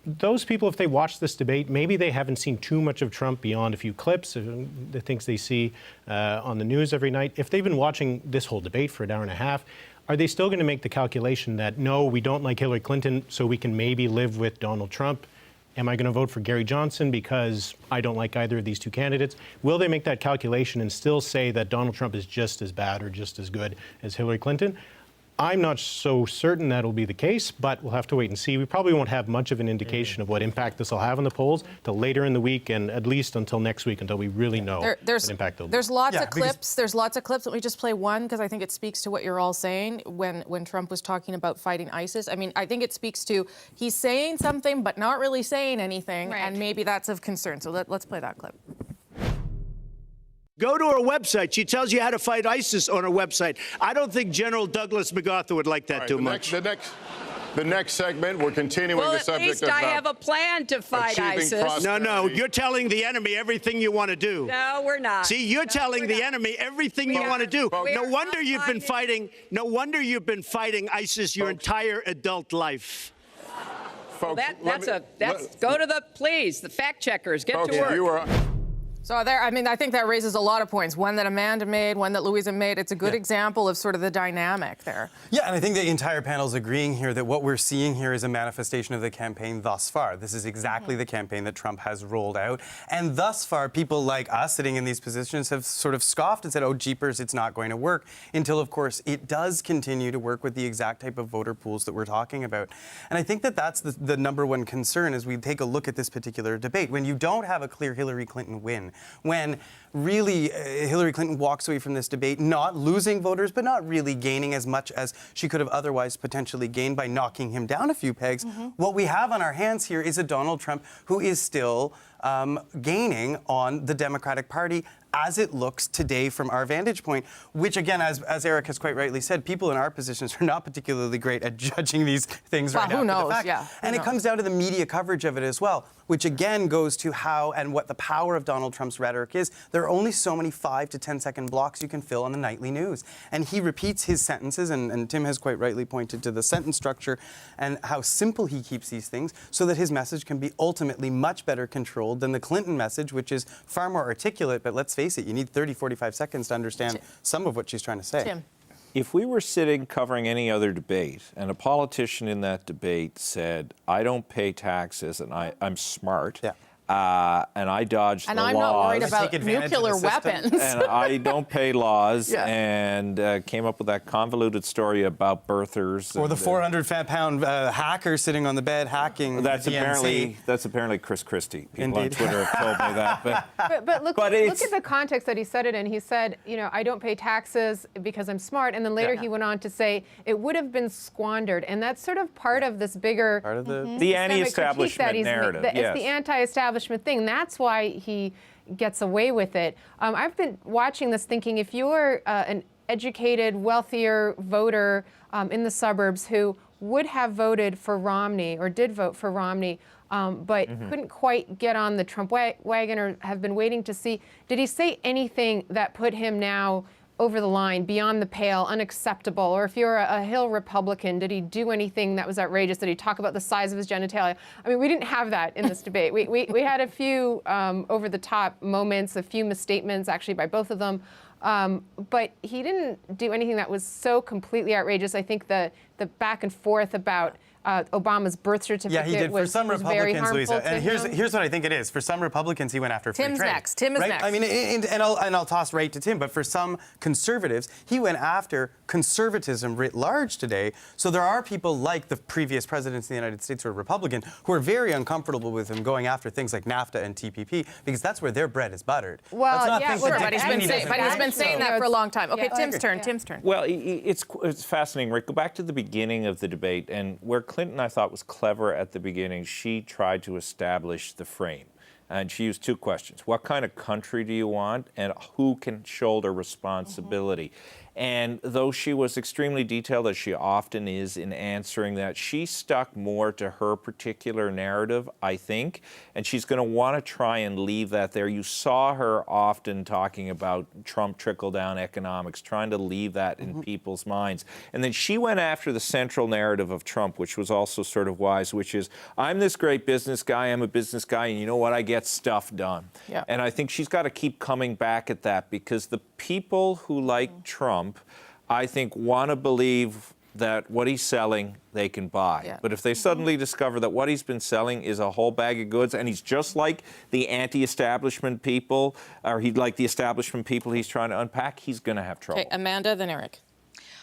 Those people, if they watch this debate, maybe they haven't seen too much of Trump beyond a few clips, the things they see on the news every night. If they've been watching this whole debate for an hour and a half, are they still going to make the calculation that, no, we don't like Hillary Clinton, so we can maybe live with Donald Trump? Am I going to vote for Gary Johnson because I don't like either of these two candidates? Will they make that calculation and still say that Donald Trump is just as bad or just as good as Hillary Clinton? I'm not so certain that'll be the case, but we'll have to wait and see. We probably won't have much of an indication of what impact this will have on the polls till later in the week, and at least until next week, until we really know what impact they'll be. There's lots of clips. There's lots of clips. Let me just play one, because I think it speaks to what you're all saying when Trump was talking about fighting ISIS. I mean, I think it speaks to he's saying something but not really saying anything, and maybe that's of concern. So let's play that clip. Go to her website. She tells you how to fight ISIS on her website. I don't think General Douglas MacArthur would like that too much. The next segment, we're continuing the subject of I have a plan to fight ISIS. No, you're telling the enemy everything you want to do. No, we're not. See, you're telling the enemy everything you want to do. No wonder you've been fighting. No wonder you've been fighting ISIS your entire adult life. Folks, go to the fact checkers. Get to work. So I think that raises a lot of points. One that Amanda made, one that Louisa made. It's a good example of sort of the dynamic there. Yeah, and I think the entire panel is agreeing here that what we're seeing here is a manifestation of the campaign thus far. This is exactly the campaign that Trump has rolled out. And thus far, people like us sitting in these positions have sort of scoffed and said, oh, jeepers, it's not going to work. Until, of course, it does continue to work with the exact type of voter pools that we're talking about. And I think that that's the number one concern as we take a look at this particular debate. When you don't have a clear Hillary Clinton win, when really Hillary Clinton walks away from this debate not losing voters, but not really gaining as much as she could have otherwise potentially gained by knocking him down a few pegs, what we have on our hands here is a Donald Trump who is still gaining on the Democratic Party as it looks today from our vantage point, which again, as Eric has quite rightly said, people in our positions are not particularly great at judging these things right after the fact. And it comes down to the media coverage of it as well, which again goes to how and what the power of Donald Trump's rhetoric is. There are only so many 5 to 10 second blocks you can fill on the nightly news. And he repeats his sentences, and Tim has quite rightly pointed to the sentence structure and how simple he keeps these things so that his message can be ultimately much better controlled than the Clinton message, which is far more articulate, but let's face it, you need 30, 45 seconds to understand some of what she's trying to say. Tim. If we were sitting covering any other debate and a politician in that debate said, I don't pay taxes and I'm smart, and I dodged And the I'm laws. not worried about Take advantage of the nuclear system. weapons. And I don't pay laws, Yeah. and came up with that convoluted story about birthers. Or the and, 400-pound hacker sitting on the bed hacking That's the DNC. apparently Chris Christie. People Indeed. on Twitter have told me that. But look But at it's- the context that he said it in. He said, I don't pay taxes because I'm smart. And then later he went on to say it would have been squandered. And that's sort of part of this bigger Part of the the systemic critique that anti-establishment he's narrative. It's yes. the anti-establishment thing. That's why he gets away with it. I've been watching this thinking, if you're an educated, wealthier voter in the suburbs who would have voted for Romney or did vote for Romney, but couldn't quite get on the Trump wagon or have been waiting to see, did he say anything that put him now over the line, beyond the pale, unacceptable? Or if you're a Hill Republican, did he do anything that was outrageous? Did he talk about the size of his genitalia? I mean, we didn't have that in this debate. We had a few over-the-top moments, a few misstatements, actually, by both of them. But he didn't do anything that was so completely outrageous. I think the back and forth about Obama's birth certificate Yeah, he did. For was, some was very Republicans, harmful Louisa, to and him. here's what I think it is. For some Republicans, he went after free Tim's trade. next. Tim is right? next. I mean, and I'll toss right to Tim. But for some conservatives, he went after conservatism writ large today. So there are people like the previous presidents in the United States who are Republican who are very uncomfortable with him going after things like NAFTA and TPP because that's where their bread is buttered. Well, Let's not yeah, think well, that But Dick he's been, Cheney doesn't he's been have saying to. that for a long time. Okay, Yeah. Tim's turn. Yeah. Tim's turn. Well, it's fascinating, Rick. Go back to the beginning of the debate, and where Clinton, I thought, was clever at the beginning, she tried to establish the frame. And she used two questions. What kind of country do you want, and who can shoulder responsibility? And though she was extremely detailed, as she often is in answering that, she stuck more to her particular narrative, I think, and she's going to want to try and leave that there. You saw her often talking about Trump trickle-down economics, trying to leave that in people's minds. And then she went after the central narrative of Trump, which was also sort of wise, which is, I'm this great business guy, I'm a business guy, and you know what? I get stuff done. Yeah. And I think she's got to keep coming back at that because the people who like Trump, I think, want to believe that what he's selling, they can buy. Yeah. But if they suddenly discover that what he's been selling is a whole bag of goods, and he's just like the anti-establishment people, or he'd like the establishment people he's trying to unpack, he's going to have trouble. Okay, Amanda, then Eric.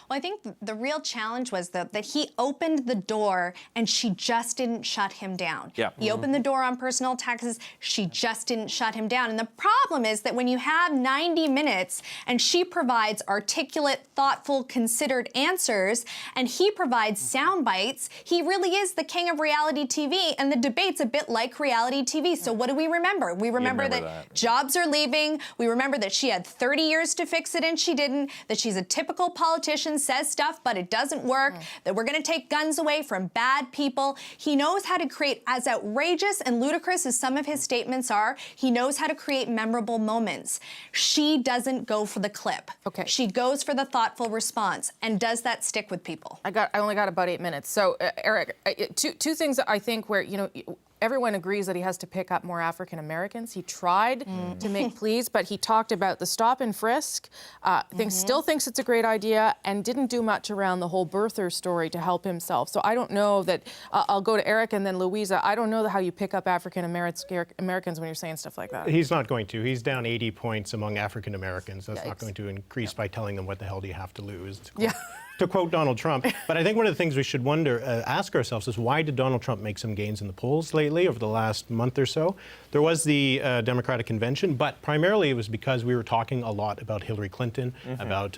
Well, I think the real challenge was that he opened the door and she just didn't shut him down. Yeah. He opened the door on personal taxes. She just didn't shut him down. And the problem is that when you have 90 minutes and she provides articulate, thoughtful, considered answers, and he provides sound bites, he really is the king of reality TV. And the debate's a bit like reality TV. So what do we remember? We remember that jobs are leaving. We remember that she had 30 years to fix it and she didn't, that she's a typical politician, says stuff, but it doesn't work, that we're going to take guns away from bad people. He knows how to create, as outrageous and ludicrous as some of his statements are, he knows how to create memorable moments. She doesn't go for the clip. Okay. She goes for the thoughtful response. And does that stick with people? I only got about 8 minutes. So, Eric, two things I think where, everyone agrees that he has to pick up more African Americans. He tried to make pleas, but he talked about the stop and frisk. Still thinks it's a great idea and didn't do much around the whole birther story to help himself. So I don't know that, I'll go to Eric and then Louisa. I don't know how you pick up African Americans when you're saying stuff like that. He's not going to. He's down 80 points among African Americans. That's not going to increase by telling them what the hell do you have to lose. To quote Donald Trump. But I think one of the things we should ask ourselves is why did Donald Trump make some gains in the polls lately over the last month or so? There was the Democratic convention, but primarily it was because we were talking a lot about Hillary Clinton, about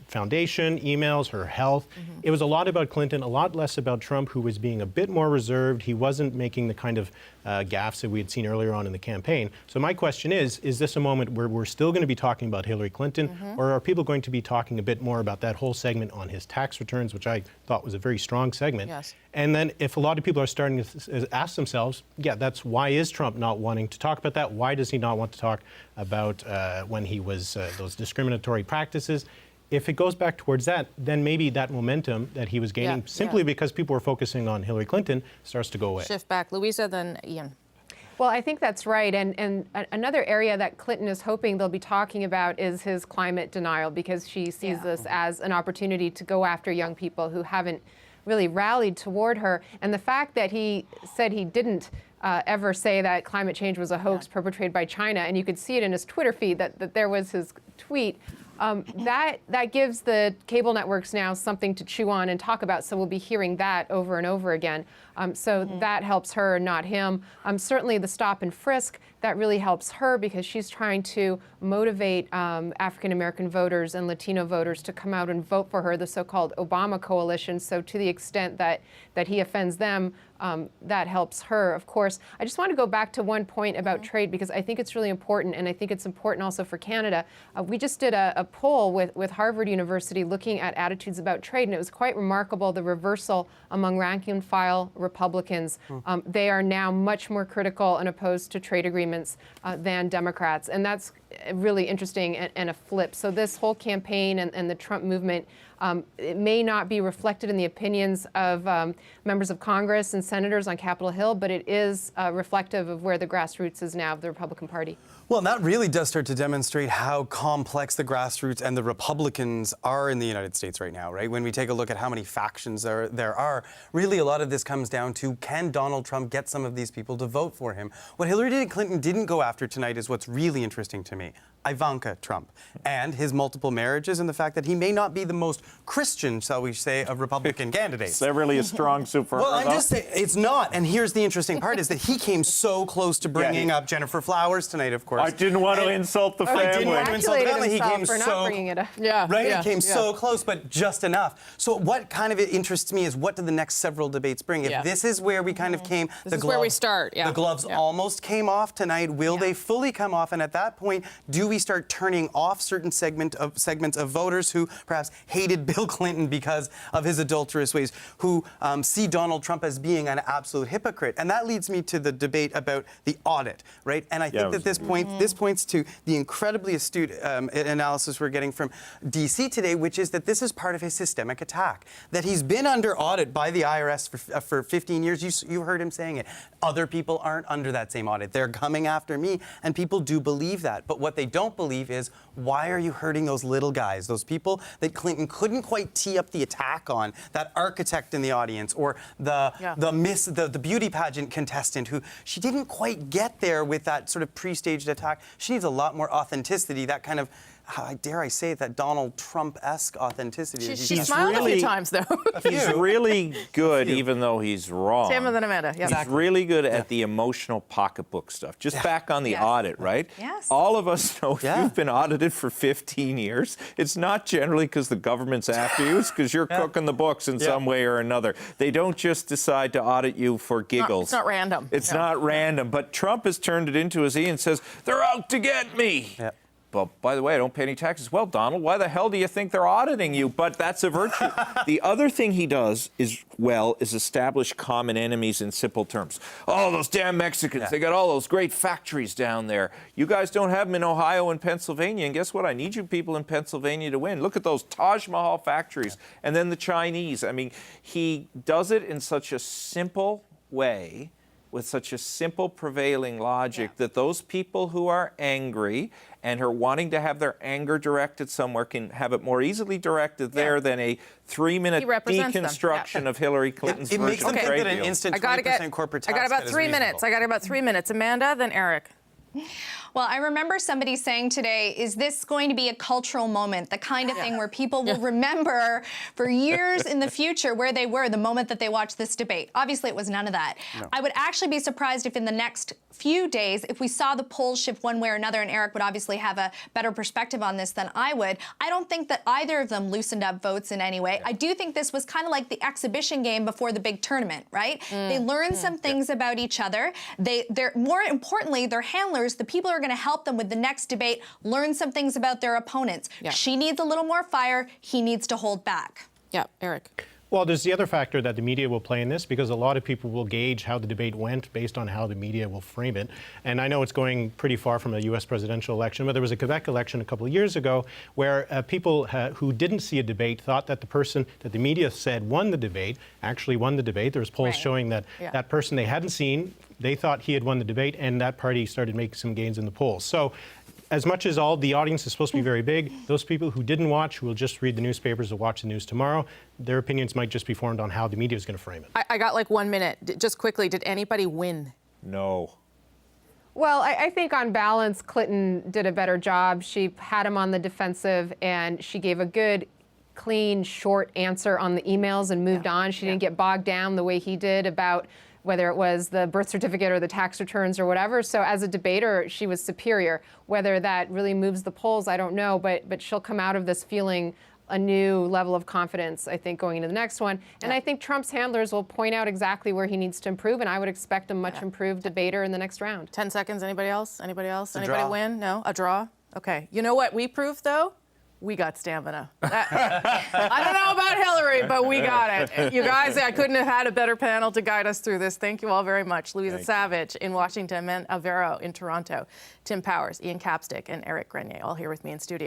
foundation, emails, her health. It was a lot about Clinton, a lot less about Trump, who was being a bit more reserved. He wasn't making the kind of gaffes that we had seen earlier on in the campaign. So my question is this a moment where we're still going to be talking about Hillary Clinton, or are people going to be talking a bit more about that whole segment on his tax returns, which I thought was a very strong segment? Yes. And then if a lot of people are starting to ask themselves, that's why is Trump not wanting to talk about that? Why does he not want to talk about when he was those discriminatory practices? If it goes back towards that, then maybe that momentum that he was gaining simply because people were focusing on Hillary Clinton starts to go away. Shift back. Louisa, then Ian. Well, I think that's right. And another area that Clinton is hoping they'll be talking about is his climate denial, because she sees this as an opportunity to go after young people who haven't really rallied toward her. And the fact that he said he didn't ever say that climate change was a hoax perpetrated by China. And you could see it in his Twitter feed that there was his tweet. That gives the cable networks now something to chew on and talk about. So we'll be hearing that over and over again. So that helps her, not him. Certainly the stop and frisk, that really helps her because she's trying to motivate African-American voters and Latino voters to come out and vote for her, the so-called Obama coalition. So to the extent that he offends them, that helps her, of course. I just want to go back to one point about trade because I think it's really important, and I think it's important also for Canada. We just did a poll with Harvard University looking at attitudes about trade, and it was quite remarkable, the reversal among rank-and-file Republicans. They are now much more critical and opposed to trade agreements than Democrats, and that's really interesting and a flip. So this whole campaign and the Trump movement, it may not be reflected in the opinions of members of Congress and senators on Capitol Hill, but it is reflective of where the grassroots is now of the Republican Party. Well, and that really does start to demonstrate how complex the grassroots and the Republicans are in the United States right now, right? When we take a look at how many factions there are, really a lot of this comes down to, can Donald Trump get some of these people to vote for him? What Hillary Clinton didn't go after tonight is what's really interesting to me. Ivanka Trump and his multiple marriages and the fact that he may not be the most Christian, shall we say, of Republican candidates. Is that really a strong suit for her? Well, I'm just saying, it's not. And here's the interesting part is that he came so close to bringing up Jennifer Flowers tonight, of course. I didn't want to insult the family. I didn't want to insult the family. He came for so not bringing it up. He came so close, but just enough. So what kind of interests me is what do the next several debates bring? If this is where we kind of came, this is where we start. The gloves almost came off tonight. Will they fully come off? And at that point, do we start turning off certain segments of voters who perhaps hated Bill Clinton because of his adulterous ways, who see Donald Trump as being an absolute hypocrite? And that leads me to the debate about the audit, right? And I think that this points to the incredibly astute analysis we're getting from D.C. today, which is that this is part of his systemic attack, that he's been under audit by the IRS for 15 years. You heard him saying it. Other people aren't under that same audit. They're coming after me, and people do believe that. But what they don't believe is, why are you hurting those little guys, those people that Clinton couldn't quite tee up the attack on, that architect in the audience, or the beauty pageant contestant who she didn't quite get there with that sort of pre-staged attack. She needs a lot more authenticity, that kind of, dare I say it, that Donald Trump-esque authenticity. She smiled a few times, though. He's really good, even though he's wrong. Samer than Amanda. Yep. He's really good at the emotional pocketbook stuff. Just back on the audit, right? Yes. All of us know if you've been audited for 15 years, it's not generally because the government's after you. It's because you're cooking the books in some way or another. They don't just decide to audit you for giggles. It's not random. It's not random. But Trump has turned it into, as Ian says, they're out to get me. Yeah. Well, by the way, I don't pay any taxes. Well, Donald, why the hell do you think they're auditing you? But that's a virtue. The other thing he does is establish common enemies in simple terms. Oh, those damn Mexicans. They got all those great factories down there. You guys don't have them in Ohio and Pennsylvania. And guess what? I need you people in Pennsylvania to win. Look at those Taj Mahal factories. And then the Chinese. I mean, he does it in such a simple way, with such a simple prevailing logic, that those people who are angry and are wanting to have their anger directed somewhere can have it more easily directed there than a 3-minute deconstruction of Hillary Clinton's it makes them think that an instant 20% corporate tax I got about cut is 3 minutes. reasonable. I got about 3 minutes. Amanda, then Eric. Well, I remember somebody saying today, is this going to be a cultural moment, the kind of thing where people will remember for years in the future where they were the moment that they watched this debate? Obviously, it was none of that. No. I would actually be surprised if in the next few days, if we saw the polls shift one way or another, and Eric would obviously have a better perspective on this than I would, I don't think that either of them loosened up votes in any way. I do think this was kind of like the exhibition game before the big tournament, right? They learned some things about each other. They're more importantly, their handlers, the people who are going to help them with the next debate, learn some things about their opponents. She needs a little more fire. He needs to hold back. Yeah, Eric. Well, there's the other factor that the media will play in this, because a lot of people will gauge how the debate went based on how the media will frame it. And I know it's going pretty far from a U.S. presidential election, but there was a Quebec election a couple of years ago where people who didn't see a debate thought that the person that the media said won the debate actually won the debate. There was polls showing that that person they hadn't seen, they thought he had won the debate, and that party started making some gains in the polls. So as much as all the audience is supposed to be very big, those people who didn't watch, who will just read the newspapers or watch the news tomorrow, their opinions might just be formed on how the media is going to frame it. I got like 1 minute. Just quickly, did anybody win No. Well, I think on balance, Clinton did a better job. She had him on the defensive, and she gave a good, clean, short answer on the emails and moved on. She didn't get bogged down the way he did about whether it was the birth certificate or the tax returns or whatever. So as a debater, she was superior. Whether that really moves the polls, I don't know, but she'll come out of this feeling a new level of confidence, I think, going into the next one. And I think Trump's handlers will point out exactly where he needs to improve, and I would expect a much improved debater in the next round. 10 seconds. Anybody else? Anybody else? A Anybody draw. win? No? A draw? Okay. You know what we proved, though? We got stamina. I don't know about Hillary, but we got it. You guys, I couldn't have had a better panel to guide us through this. Thank you all very much. Louisa Savage in Washington, Men Avero in Toronto, Tim Powers, Ian Capstick, and Eric Grenier, all here with me in studio.